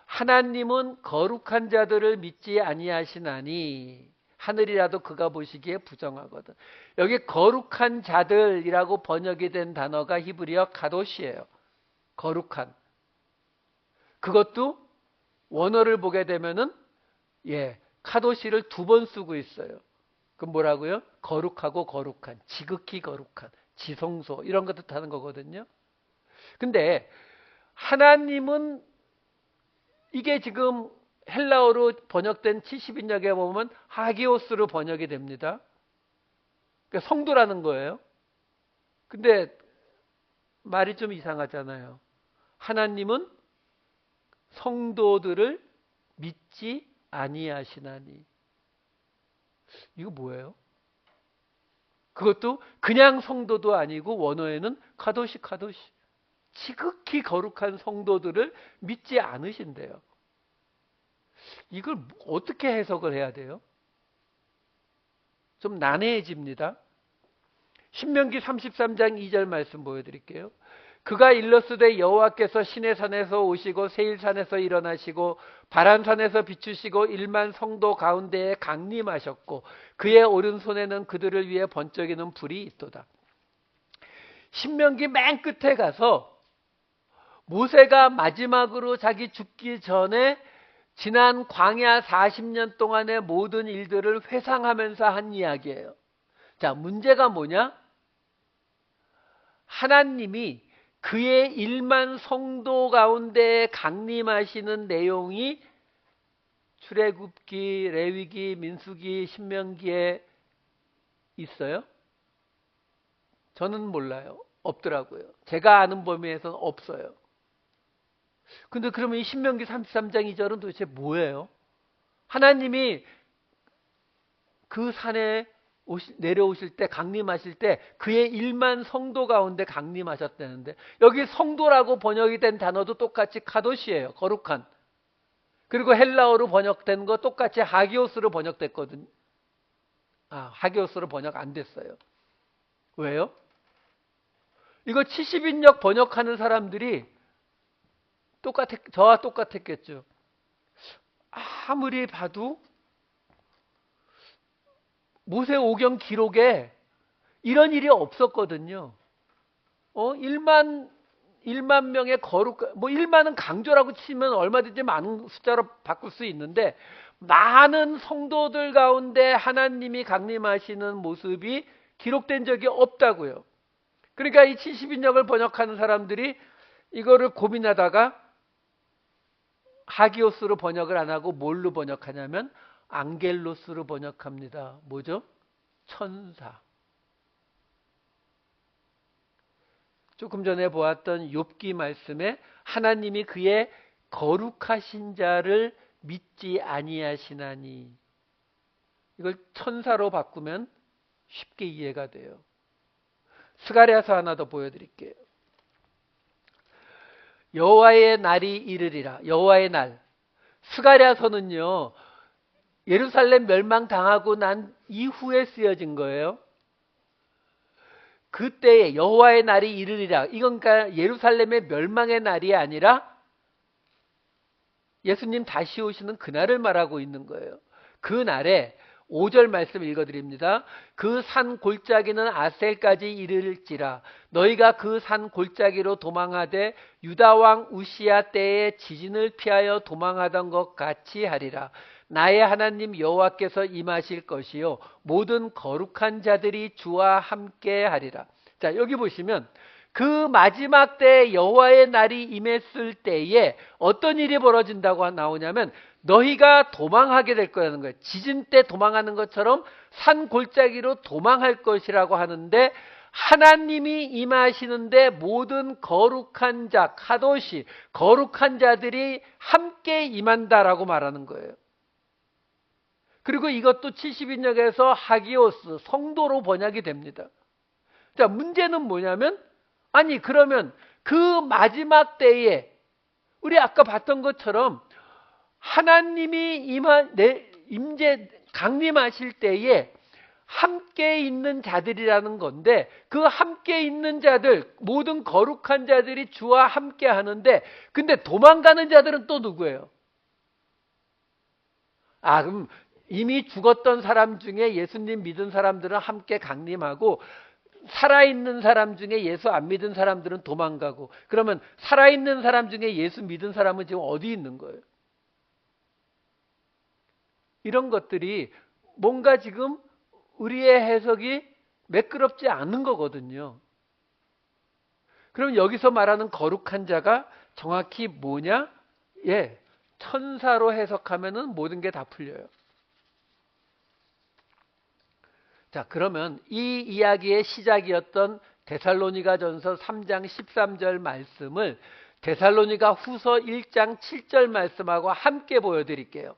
하나님은 거룩한 자들을 믿지 아니하시나니 하늘이라도 그가 보시기에 부정하거든. 여기 거룩한 자들이라고 번역이 된 단어가 히브리어 카도시예요. 거룩한. 그것도 원어를 보게 되면은 카도시를 2번 쓰고 있어요. 그럼 뭐라고요? 거룩하고 거룩한, 지극히 거룩한, 지성소 이런 것 뜻하는 거거든요. 근데 하나님은 이게 지금 헬라어로 번역된 70인역에 보면 하기오스로 번역이 됩니다. 그러니까 성도라는 거예요. 근데 말이 좀 이상하잖아요. 하나님은 성도들을 믿지 아니하시나니. 이거 뭐예요? 그것도 그냥 성도도 아니고 원어에는 카도시 지극히 거룩한 성도들을 믿지 않으신대요. 이걸 어떻게 해석을 해야 돼요? 좀 난해해집니다. 신명기 33장 2절 말씀 보여드릴게요. 그가 일렀으되 여호와께서 시내산에서 오시고 세일산에서 일어나시고 바란산에서 비추시고 1만 성도 가운데에 강림하셨고 그의 오른손에는 그들을 위해 번쩍이는 불이 있도다. 신명기 맨 끝에 가서 모세가 마지막으로 자기 죽기 전에 지난 광야 40년 동안의 모든 일들을 회상하면서 한 이야기예요. 자, 문제가 뭐냐? 하나님이 그의 1만 성도 가운데 강림하시는 내용이 출애굽기, 레위기, 민수기, 신명기에 있어요? 저는 몰라요. 없더라고요. 제가 아는 범위에서는 없어요. 근데 그러면 이 신명기 33장 2절은 도대체 뭐예요? 하나님이 그 산에 내려오실 때 강림하실 때 그의 1만 성도 가운데 강림하셨다는데 여기 성도라고 번역이 된 단어도 똑같이 카도시예요. 거룩한. 그리고 헬라어로 번역된 거 똑같이 하기오스로 번역됐거든요. 하기오스로 번역 안 됐어요. 왜요? 이거 70인역 번역하는 사람들이 저와 똑같았겠죠. 아무리 봐도 모세오경 기록에 이런 일이 없었거든요. 1만 명의 거룩, 1만은 강조라고 치면 얼마든지 많은 숫자로 바꿀 수 있는데 많은 성도들 가운데 하나님이 강림하시는 모습이 기록된 적이 없다고요. 그러니까 이 70인역을 번역하는 사람들이 이거를 고민하다가 하기오스로 번역을 안 하고 뭘로 번역하냐면 앙겔로스로 번역합니다. 뭐죠? 천사. 조금 전에 보았던 욥기 말씀에 하나님이 그의 거룩하신 자를 믿지 아니하시나니 이걸 천사로 바꾸면 쉽게 이해가 돼요. 스가랴서 하나 더 보여드릴게요. 여호와의 날이 이르리라. 여호와의 날. 스가랴서는요. 예루살렘 멸망당하고 난 이후에 쓰여진 거예요. 그때에 여호와의 날이 이르리라. 이건 그러니까 예루살렘의 멸망의 날이 아니라 예수님 다시 오시는 그날을 말하고 있는 거예요. 그 날에 5절 말씀 읽어드립니다. 그 산 골짜기는 아셀까지 이르를지라. 너희가 그 산 골짜기로 도망하되 유다왕 우시야 때에 지진을 피하여 도망하던 것 같이 하리라. 나의 하나님 여호와께서 임하실 것이요 모든 거룩한 자들이 주와 함께 하리라. 자, 여기 보시면 그 마지막 때 여호와의 날이 임했을 때에 어떤 일이 벌어진다고 나오냐면 너희가 도망하게 될 거라는 거예요. 지진 때 도망하는 것처럼 산 골짜기로 도망할 것이라고 하는데 하나님이 임하시는데 모든 거룩한 자, 카도시, 거룩한 자들이 함께 임한다라고 말하는 거예요. 그리고 이것도 70인역에서 하기오스, 성도로 번역이 됩니다. 자, 문제는 뭐냐면 그러면 그 마지막 때에 우리 아까 봤던 것처럼 하나님이 강림하실 때에 함께 있는 자들이라는 건데 그 함께 있는 자들, 모든 거룩한 자들이 주와 함께 하는데 근데 도망가는 자들은 또 누구예요? 그럼 이미 죽었던 사람 중에 예수님 믿은 사람들은 함께 강림하고 살아있는 사람 중에 예수 안 믿은 사람들은 도망가고, 그러면 살아있는 사람 중에 예수 믿은 사람은 지금 어디 있는 거예요? 이런 것들이 뭔가 지금 우리의 해석이 매끄럽지 않은 거거든요. 그럼 여기서 말하는 거룩한 자가 정확히 뭐냐? 예, 천사로 해석하면은 모든 게 다 풀려요. 자, 그러면 이 이야기의 시작이었던 데살로니가전서 3장 13절 말씀을 데살로니가 후서 1장 7절 말씀하고 함께 보여드릴게요.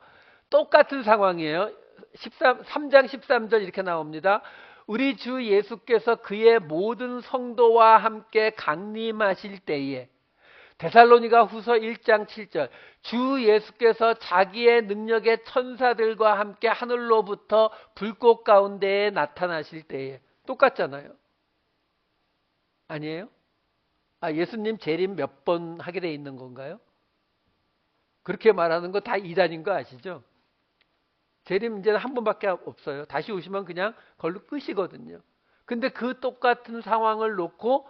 똑같은 상황이에요. 3장 13절 이렇게 나옵니다. 우리 주 예수께서 그의 모든 성도와 함께 강림하실 때에, 데살로니가 후서 1장 7절, 주 예수께서 자기의 능력의 천사들과 함께 하늘로부터 불꽃 가운데에 나타나실 때에, 똑같잖아요. 아니에요? 예수님 재림 몇 번 하게 돼 있는 건가요? 그렇게 말하는 거 다 이단인 거 아시죠? 재림 이제는 한 번밖에 없어요. 다시 오시면 그냥 걸로 끝이거든요. 근데 그 똑같은 상황을 놓고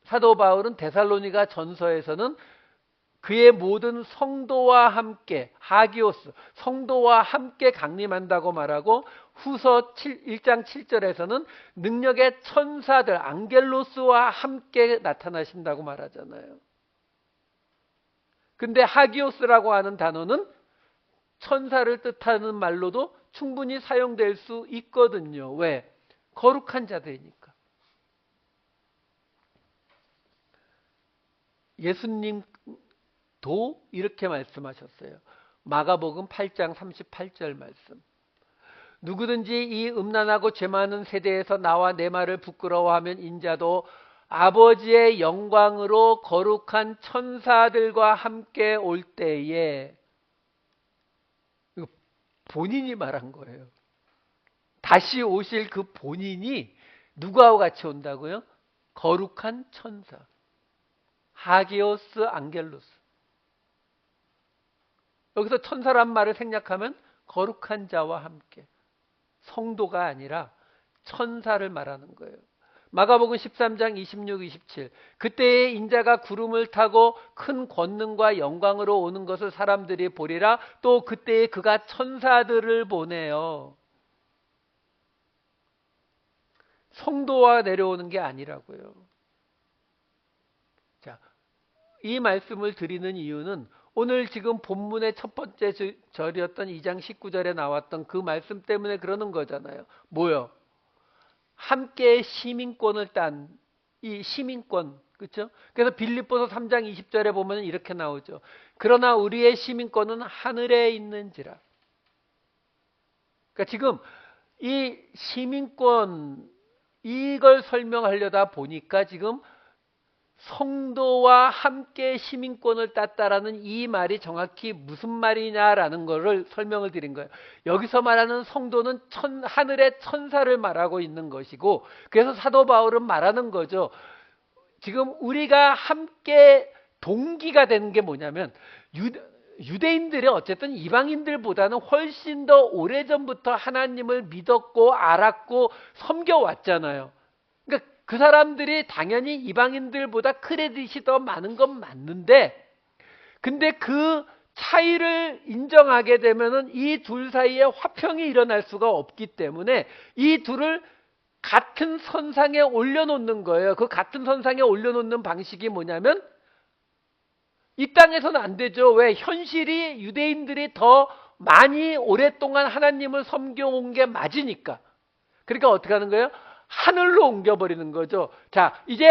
사도 바울은 데살로니가 전서에서는 그의 모든 성도와 함께, 하기오스, 성도와 함께 강림한다고 말하고, 후서 1장 7절에서는 능력의 천사들, 앙겔로스와 함께 나타나신다고 말하잖아요. 근데 하기오스라고 하는 단어는 천사를 뜻하는 말로도 충분히 사용될 수 있거든요. 왜? 거룩한 자들이니까. 예수님도 이렇게 말씀하셨어요. 마가복음 8장 38절 말씀. 누구든지 이 음란하고 죄 많은 세대에서 나와 내 말을 부끄러워하면 인자도 아버지의 영광으로 거룩한 천사들과 함께 올 때에, 본인이 말한 거예요. 다시 오실 그 본인이 누구하고 같이 온다고요? 거룩한 천사. 하기오스 앙겔로스. 여기서 천사란 말을 생략하면 거룩한 자와 함께, 성도가 아니라 천사를 말하는 거예요. 마가복음 13장 26, 27. 그때에 인자가 구름을 타고 큰 권능과 영광으로 오는 것을 사람들이 보리라. 또 그때에 그가 천사들을 보내요. 성도와 내려오는 게 아니라고요. 자, 이 말씀을 드리는 이유는 오늘 지금 본문의 첫 번째 절이었던 2장 19절에 나왔던 그 말씀 때문에 그러는 거잖아요. 뭐요? 함께 시민권을 딴 이 시민권, 그렇죠? 그래서 빌립보서 3장 20절에 보면 이렇게 나오죠. 그러나 우리의 시민권은 하늘에 있는지라. 그러니까 지금 이 시민권, 이걸 설명하려다 보니까 지금 성도와 함께 시민권을 땄다라는 이 말이 정확히 무슨 말이냐라는 것을 설명을 드린 거예요. 여기서 말하는 성도는 하늘의 천사를 말하고 있는 것이고, 그래서 사도 바울은 말하는 거죠. 지금 우리가 함께 동기가 되는 게 뭐냐면, 유대인들이 어쨌든 이방인들보다는 훨씬 더 오래전부터 하나님을 믿었고 알았고 섬겨왔잖아요. 그러니까 그 사람들이 당연히 이방인들보다 크레딧이 더 많은 건 맞는데, 근데 그 차이를 인정하게 되면은 이 둘 사이에 화평이 일어날 수가 없기 때문에 이 둘을 같은 선상에 올려놓는 거예요. 그 같은 선상에 올려놓는 방식이 뭐냐면, 이 땅에서는 안 되죠. 왜? 현실이 유대인들이 더 많이 오랫동안 하나님을 섬겨온 게 맞으니까. 그러니까 어떻게 하는 거예요? 하늘로 옮겨버리는 거죠. 자, 이제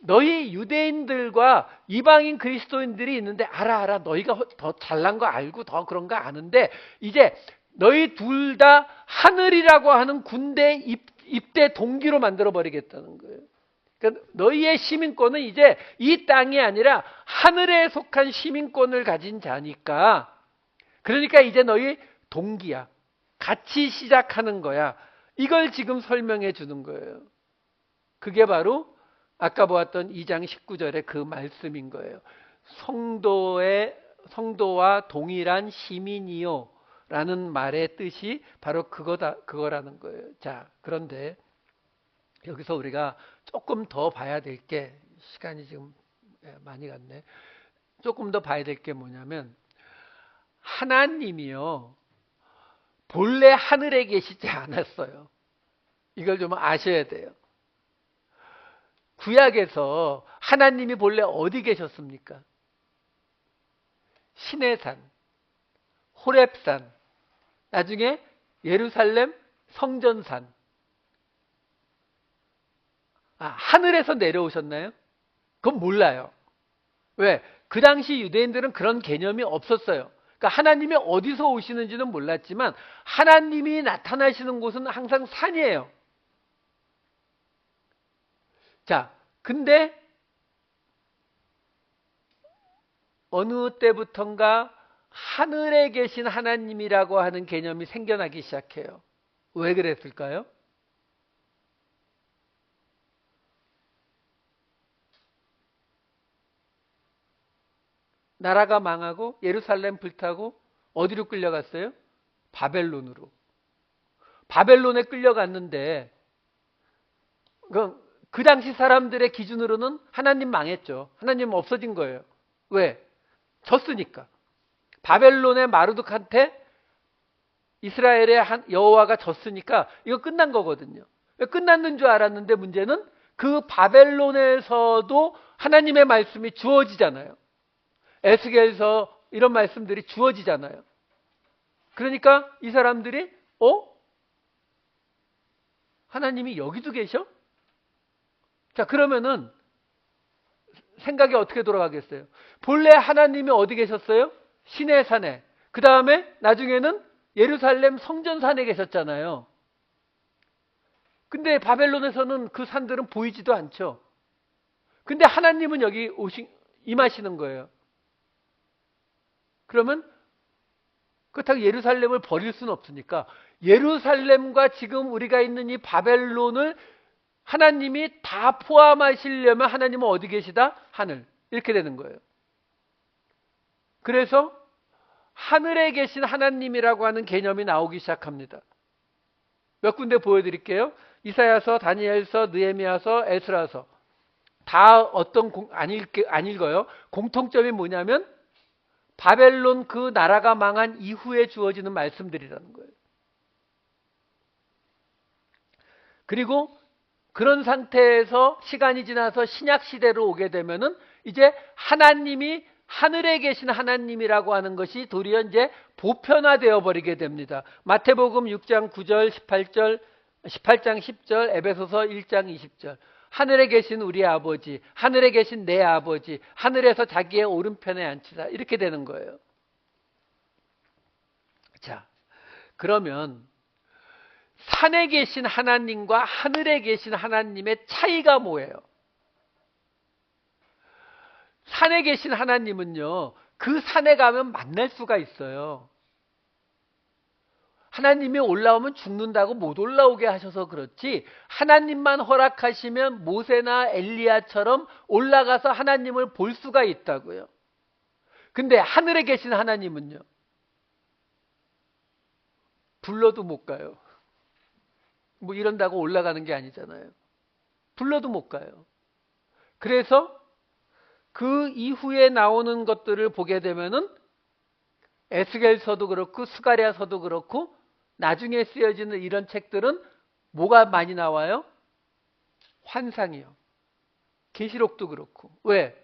너희 유대인들과 이방인 그리스도인들이 있는데, 알아. 너희가 더 잘난 거 알고 더 그런 거 아는데, 이제 너희 둘 다 하늘이라고 하는 군대 입대 동기로 만들어버리겠다는 거예요. 그러니까 너희의 시민권은 이제 이 땅이 아니라 하늘에 속한 시민권을 가진 자니까, 그러니까 이제 너희 동기야. 같이 시작하는 거야. 이걸 지금 설명해 주는 거예요. 그게 바로 아까 보았던 2장 19절의 그 말씀인 거예요. 성도와 동일한 시민이요 라는 말의 뜻이 바로 그거라는 거예요. 자, 그런데 여기서 우리가 조금 더 봐야 될 게, 시간이 지금 많이 갔네. 조금 더 봐야 될 게 뭐냐면, 하나님이요, 본래 하늘에 계시지 않았어요. 이걸 좀 아셔야 돼요. 구약에서 하나님이 본래 어디 계셨습니까? 시내산, 호렙산, 나중에 예루살렘 성전산. 하늘에서 내려오셨나요? 그건 몰라요. 왜? 그 당시 유대인들은 그런 개념이 없었어요. 그러니까 하나님이 어디서 오시는지는 몰랐지만 하나님이 나타나시는 곳은 항상 산이에요. 자, 근데 어느 때부턴가 하늘에 계신 하나님이라고 하는 개념이 생겨나기 시작해요. 왜 그랬을까요? 나라가 망하고 예루살렘 불타고 어디로 끌려갔어요? 바벨론으로. 바벨론에 끌려갔는데 그 당시 사람들의 기준으로는 하나님 망했죠. 하나님 없어진 거예요. 왜? 졌으니까. 바벨론의 마르둑한테 이스라엘의 여호와가 졌으니까 이거 끝난 거거든요. 끝났는 줄 알았는데 문제는 그 바벨론에서도 하나님의 말씀이 주어지잖아요. 에스겔서 이런 말씀들이 주어지잖아요. 그러니까 이 사람들이 하나님이 여기도 계셔? 자, 그러면은 생각이 어떻게 돌아가겠어요? 본래 하나님이 어디 계셨어요? 시내산에. 그 다음에 나중에는 예루살렘 성전산에 계셨잖아요. 근데 바벨론에서는 그 산들은 보이지도 않죠. 근데 하나님은 여기 임하시는 거예요. 그러면 그렇다고 예루살렘을 버릴 수는 없으니까 예루살렘과 지금 우리가 있는 이 바벨론을 하나님이 다 포함하시려면 하나님은 어디 계시다? 하늘. 이렇게 되는 거예요. 그래서 하늘에 계신 하나님이라고 하는 개념이 나오기 시작합니다. 몇 군데 보여드릴게요. 이사야서, 다니엘서, 느헤미야서, 에스라서. 다 안 읽어요. 공통점이 뭐냐면 바벨론 그 나라가 망한 이후에 주어지는 말씀들이라는 거예요. 그리고 그런 상태에서 시간이 지나서 신약 시대로 오게 되면은 이제 하나님이 하늘에 계신 하나님이라고 하는 것이 도리어 이제 보편화되어 버리게 됩니다. 마태복음 6장 9절, 18절, 18장 10절, 에베소서 1장 20절. 하늘에 계신 우리 아버지, 하늘에 계신 내 아버지, 하늘에서 자기의 오른편에 앉히다. 이렇게 되는 거예요. 자, 그러면 산에 계신 하나님과 하늘에 계신 하나님의 차이가 뭐예요? 산에 계신 하나님은요, 그 산에 가면 만날 수가 있어요. 하나님이 올라오면 죽는다고 못 올라오게 하셔서 그렇지, 하나님만 허락하시면 모세나 엘리야처럼 올라가서 하나님을 볼 수가 있다고요. 근데 하늘에 계신 하나님은요, 불러도 못 가요. 뭐 이런다고 올라가는 게 아니잖아요. 불러도 못 가요. 그래서 그 이후에 나오는 것들을 보게 되면은 에스겔서도 그렇고 스가랴서도 그렇고 나중에 쓰여지는 이런 책들은 뭐가 많이 나와요? 환상이요. 계시록도 그렇고. 왜?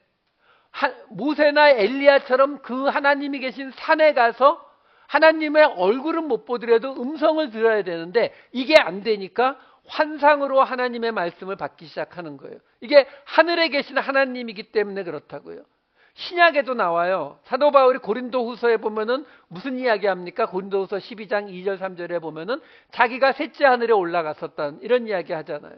모세나 엘리야처럼 그 하나님이 계신 산에 가서 하나님의 얼굴은 못 보더라도 음성을 들어야 되는데 이게 안 되니까 환상으로 하나님의 말씀을 받기 시작하는 거예요. 이게 하늘에 계신 하나님이기 때문에 그렇다고요. 신약에도 나와요. 사도 바울이 고린도후서에 보면은 무슨 이야기 합니까? 고린도후서 12장 2절 3절에 보면은 자기가 셋째 하늘에 올라갔었다는 이런 이야기 하잖아요.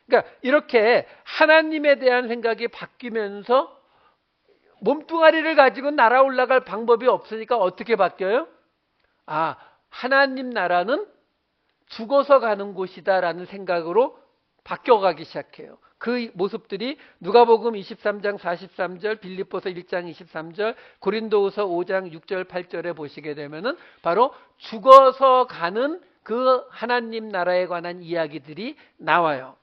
그러니까 이렇게 하나님에 대한 생각이 바뀌면서 몸뚱아리를 가지고 날아 올라갈 방법이 없으니까 어떻게 바뀌어요? 하나님 나라는 죽어서 가는 곳이다라는 생각으로 바뀌어가기 시작해요. 그 모습들이 누가복음 23장 43절, 빌립보서 1장 23절, 고린도후서 5장 6절 8절에 보시게 되면은 바로 죽어서 가는 그 하나님 나라에 관한 이야기들이 나와요.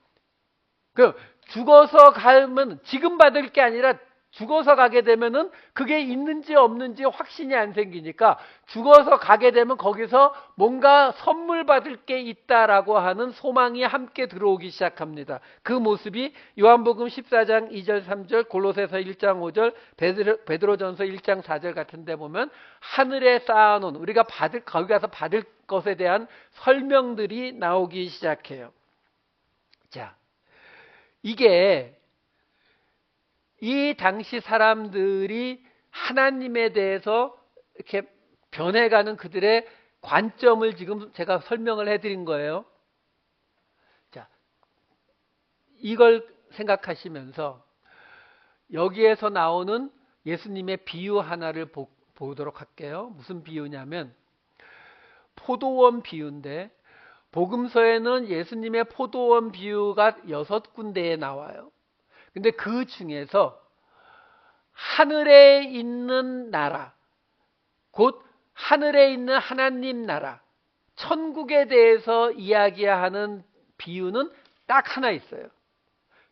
그 죽어서 가면 지금 받을 게 아니라 죽어서 가게 되면은 그게 있는지 없는지 확신이 안 생기니까 죽어서 가게 되면 거기서 뭔가 선물 받을 게 있다라고 하는 소망이 함께 들어오기 시작합니다. 그 모습이 요한복음 14장 2절 3절, 골로새서 1장 5절, 베드로전서 1장 4절 같은 데 보면 하늘에 쌓아놓은 우리가 거기 가서 받을 것에 대한 설명들이 나오기 시작해요. 자, 이게 이 당시 사람들이 하나님에 대해서 이렇게 변해가는 그들의 관점을 지금 제가 설명을 해드린 거예요. 자, 이걸 생각하시면서 여기에서 나오는 예수님의 비유 하나를 보도록 할게요. 무슨 비유냐면 포도원 비유인데 복음서에는 예수님의 포도원 비유가 6군데에 나와요. 근데 그 중에서 하늘에 있는 나라, 곧 하늘에 있는 하나님 나라, 천국에 대해서 이야기하는 비유는 딱 하나 있어요.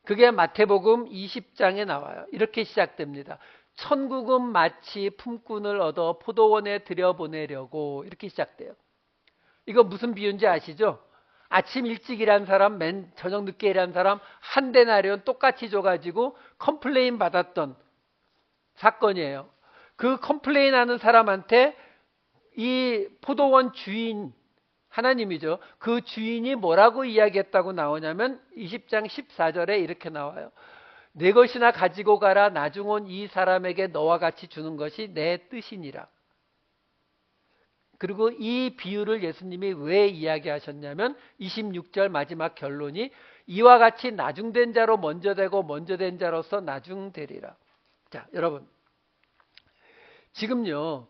그게 마태복음 20장에 나와요. 이렇게 시작됩니다. 천국은 마치 품꾼을 얻어 포도원에 들여보내려고, 이렇게 시작돼요. 이거 무슨 비유인지 아시죠? 아침 일찍 일한 사람, 저녁 늦게 일한 사람 한 데나리온 똑같이 줘가지고 컴플레인 받았던 사건이에요. 그 컴플레인 하는 사람한테 이 포도원 주인, 하나님이죠. 그 주인이 뭐라고 이야기했다고 나오냐면 20장 14절에 이렇게 나와요. 내 것이나 가지고 가라. 나중 온 이 사람에게 너와 같이 주는 것이 내 뜻이니라. 그리고 이 비유를 예수님이 왜 이야기하셨냐면 26절 마지막 결론이 이와 같이 나중된 자로 먼저 되고 먼저 된 자로서 나중되리라. 자, 여러분, 지금요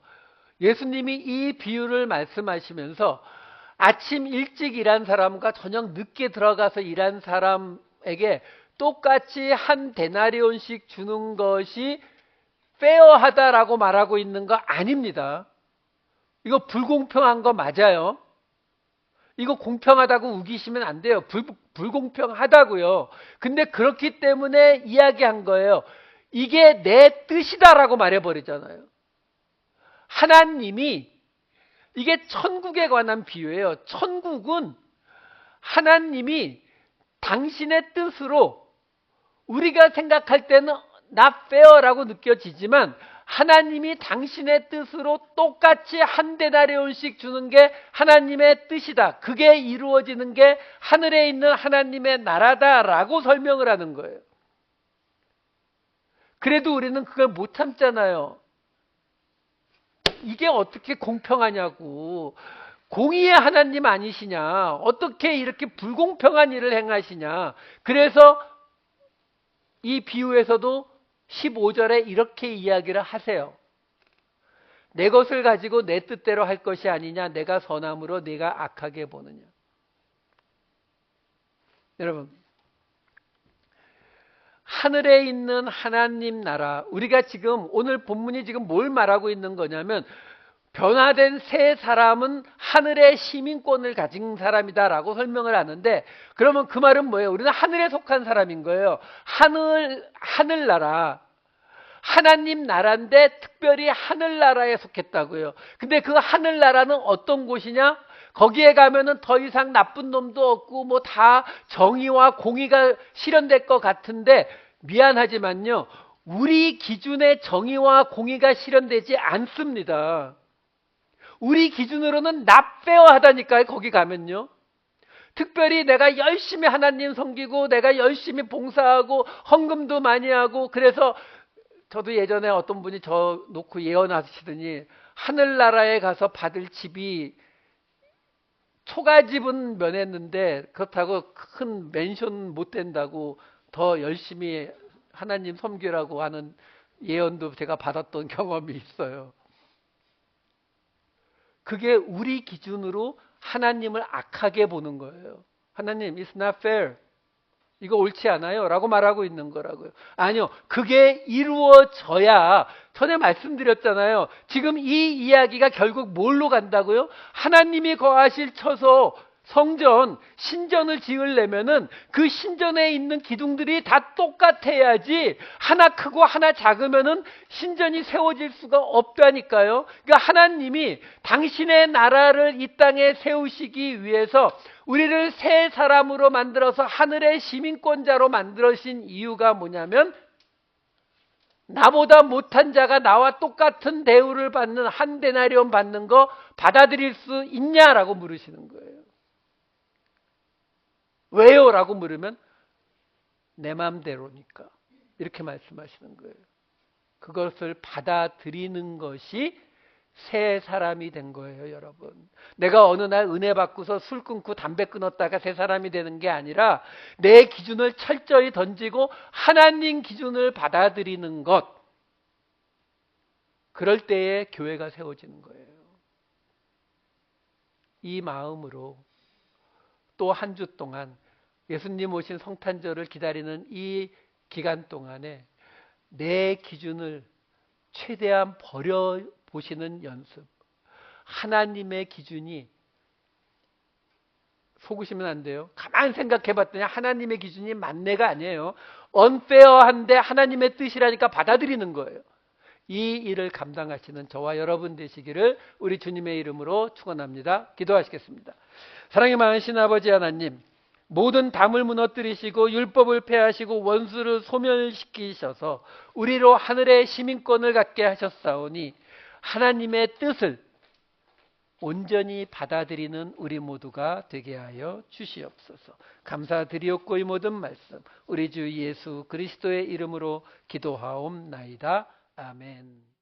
예수님이 이 비유를 말씀하시면서 아침 일찍 일한 사람과 저녁 늦게 들어가서 일한 사람에게 똑같이 한 데나리온씩 주는 것이 페어하다라고 말하고 있는 거 아닙니다. 이거 불공평한 거 맞아요. 이거 공평하다고 우기시면 안 돼요. 불공평하다고요. 근데 그렇기 때문에 이야기한 거예요. 이게 내 뜻이다라고 말해버리잖아요. 하나님이, 이게 천국에 관한 비유예요. 천국은 하나님이 당신의 뜻으로, 우리가 생각할 때는 not fair라고 느껴지지만 하나님이 당신의 뜻으로 똑같이 한 데나리온씩 주는 게 하나님의 뜻이다. 그게 이루어지는 게 하늘에 있는 하나님의 나라다라고 설명을 하는 거예요. 그래도 우리는 그걸 못 참잖아요. 이게 어떻게 공평하냐고. 공의의 하나님 아니시냐. 어떻게 이렇게 불공평한 일을 행하시냐. 그래서 이 비유에서도 15절에 이렇게 이야기를 하세요. 내 것을 가지고 내 뜻대로 할 것이 아니냐. 내가 선함으로 네가 악하게 보느냐. 여러분, 하늘에 있는 하나님 나라, 우리가 지금 오늘 본문이 지금 뭘 말하고 있는 거냐면 변화된 새 사람은 하늘의 시민권을 가진 사람이다라고 설명을 하는데, 그러면 그 말은 뭐예요? 우리는 하늘에 속한 사람인 거예요. 하늘나라, 하나님 나라인데 특별히 하늘나라에 속했다고요. 근데 그 하늘나라는 어떤 곳이냐? 거기에 가면은 더 이상 나쁜 놈도 없고 뭐 다 정의와 공의가 실현될 것 같은데, 미안하지만요, 우리 기준의 정의와 공의가 실현되지 않습니다. 우리 기준으로는 납페어하다니까요. 거기 가면요. 특별히 내가 열심히 하나님 섬기고 내가 열심히 봉사하고 헌금도 많이 하고, 그래서 저도 예전에 어떤 분이 저 놓고 예언하시더니 하늘나라에 가서 받을 집이 초가집은 면했는데 그렇다고 큰 맨션 못 된다고 더 열심히 하나님 섬기라고 하는 예언도 제가 받았던 경험이 있어요. 그게 우리 기준으로 하나님을 악하게 보는 거예요. 하나님, it's not fair. 이거 옳지 않아요? 라고 말하고 있는 거라고요. 아니요. 그게 이루어져야, 전에 말씀드렸잖아요. 지금 이 이야기가 결국 뭘로 간다고요? 하나님이 거하실 처소, 성전, 신전을 지으려면은 그 신전에 있는 기둥들이 다 똑같아야지 하나 크고 하나 작으면은 신전이 세워질 수가 없다니까요. 그러니까 하나님이 당신의 나라를 이 땅에 세우시기 위해서 우리를 새 사람으로 만들어서 하늘의 시민권자로 만들으신 이유가 뭐냐면, 나보다 못한 자가 나와 똑같은 대우를 받는, 한 데나리온 받는 거 받아들일 수 있냐라고 물으시는 거예요. 왜요? 라고 물으면 내 마음대로니까, 이렇게 말씀하시는 거예요. 그것을 받아들이는 것이 새 사람이 된 거예요, 여러분. 내가 어느 날 은혜 받고서 술 끊고 담배 끊었다가 새 사람이 되는 게 아니라 내 기준을 철저히 던지고 하나님 기준을 받아들이는 것. 그럴 때에 교회가 세워지는 거예요. 이 마음으로 또 한 주 동안 예수님 오신 성탄절을 기다리는 이 기간 동안에 내 기준을 최대한 버려보시는 연습. 하나님의 기준이, 속으시면 안 돼요. 가만 생각해 봤더니 하나님의 기준이 맞네가 아니에요. 언페어한데 하나님의 뜻이라니까 받아들이는 거예요. 이 일을 감당하시는 저와 여러분 되시기를 우리 주님의 이름으로 축원합니다. 기도하시겠습니다. 사랑이 많으신 아버지 하나님, 모든 담을 무너뜨리시고 율법을 폐하시고 원수를 소멸시키셔서 우리로 하늘의 시민권을 갖게 하셨사오니 하나님의 뜻을 온전히 받아들이는 우리 모두가 되게 하여 주시옵소서. 감사드리옵고 이 모든 말씀 우리 주 예수 그리스도의 이름으로 기도하옵나이다. 아멘.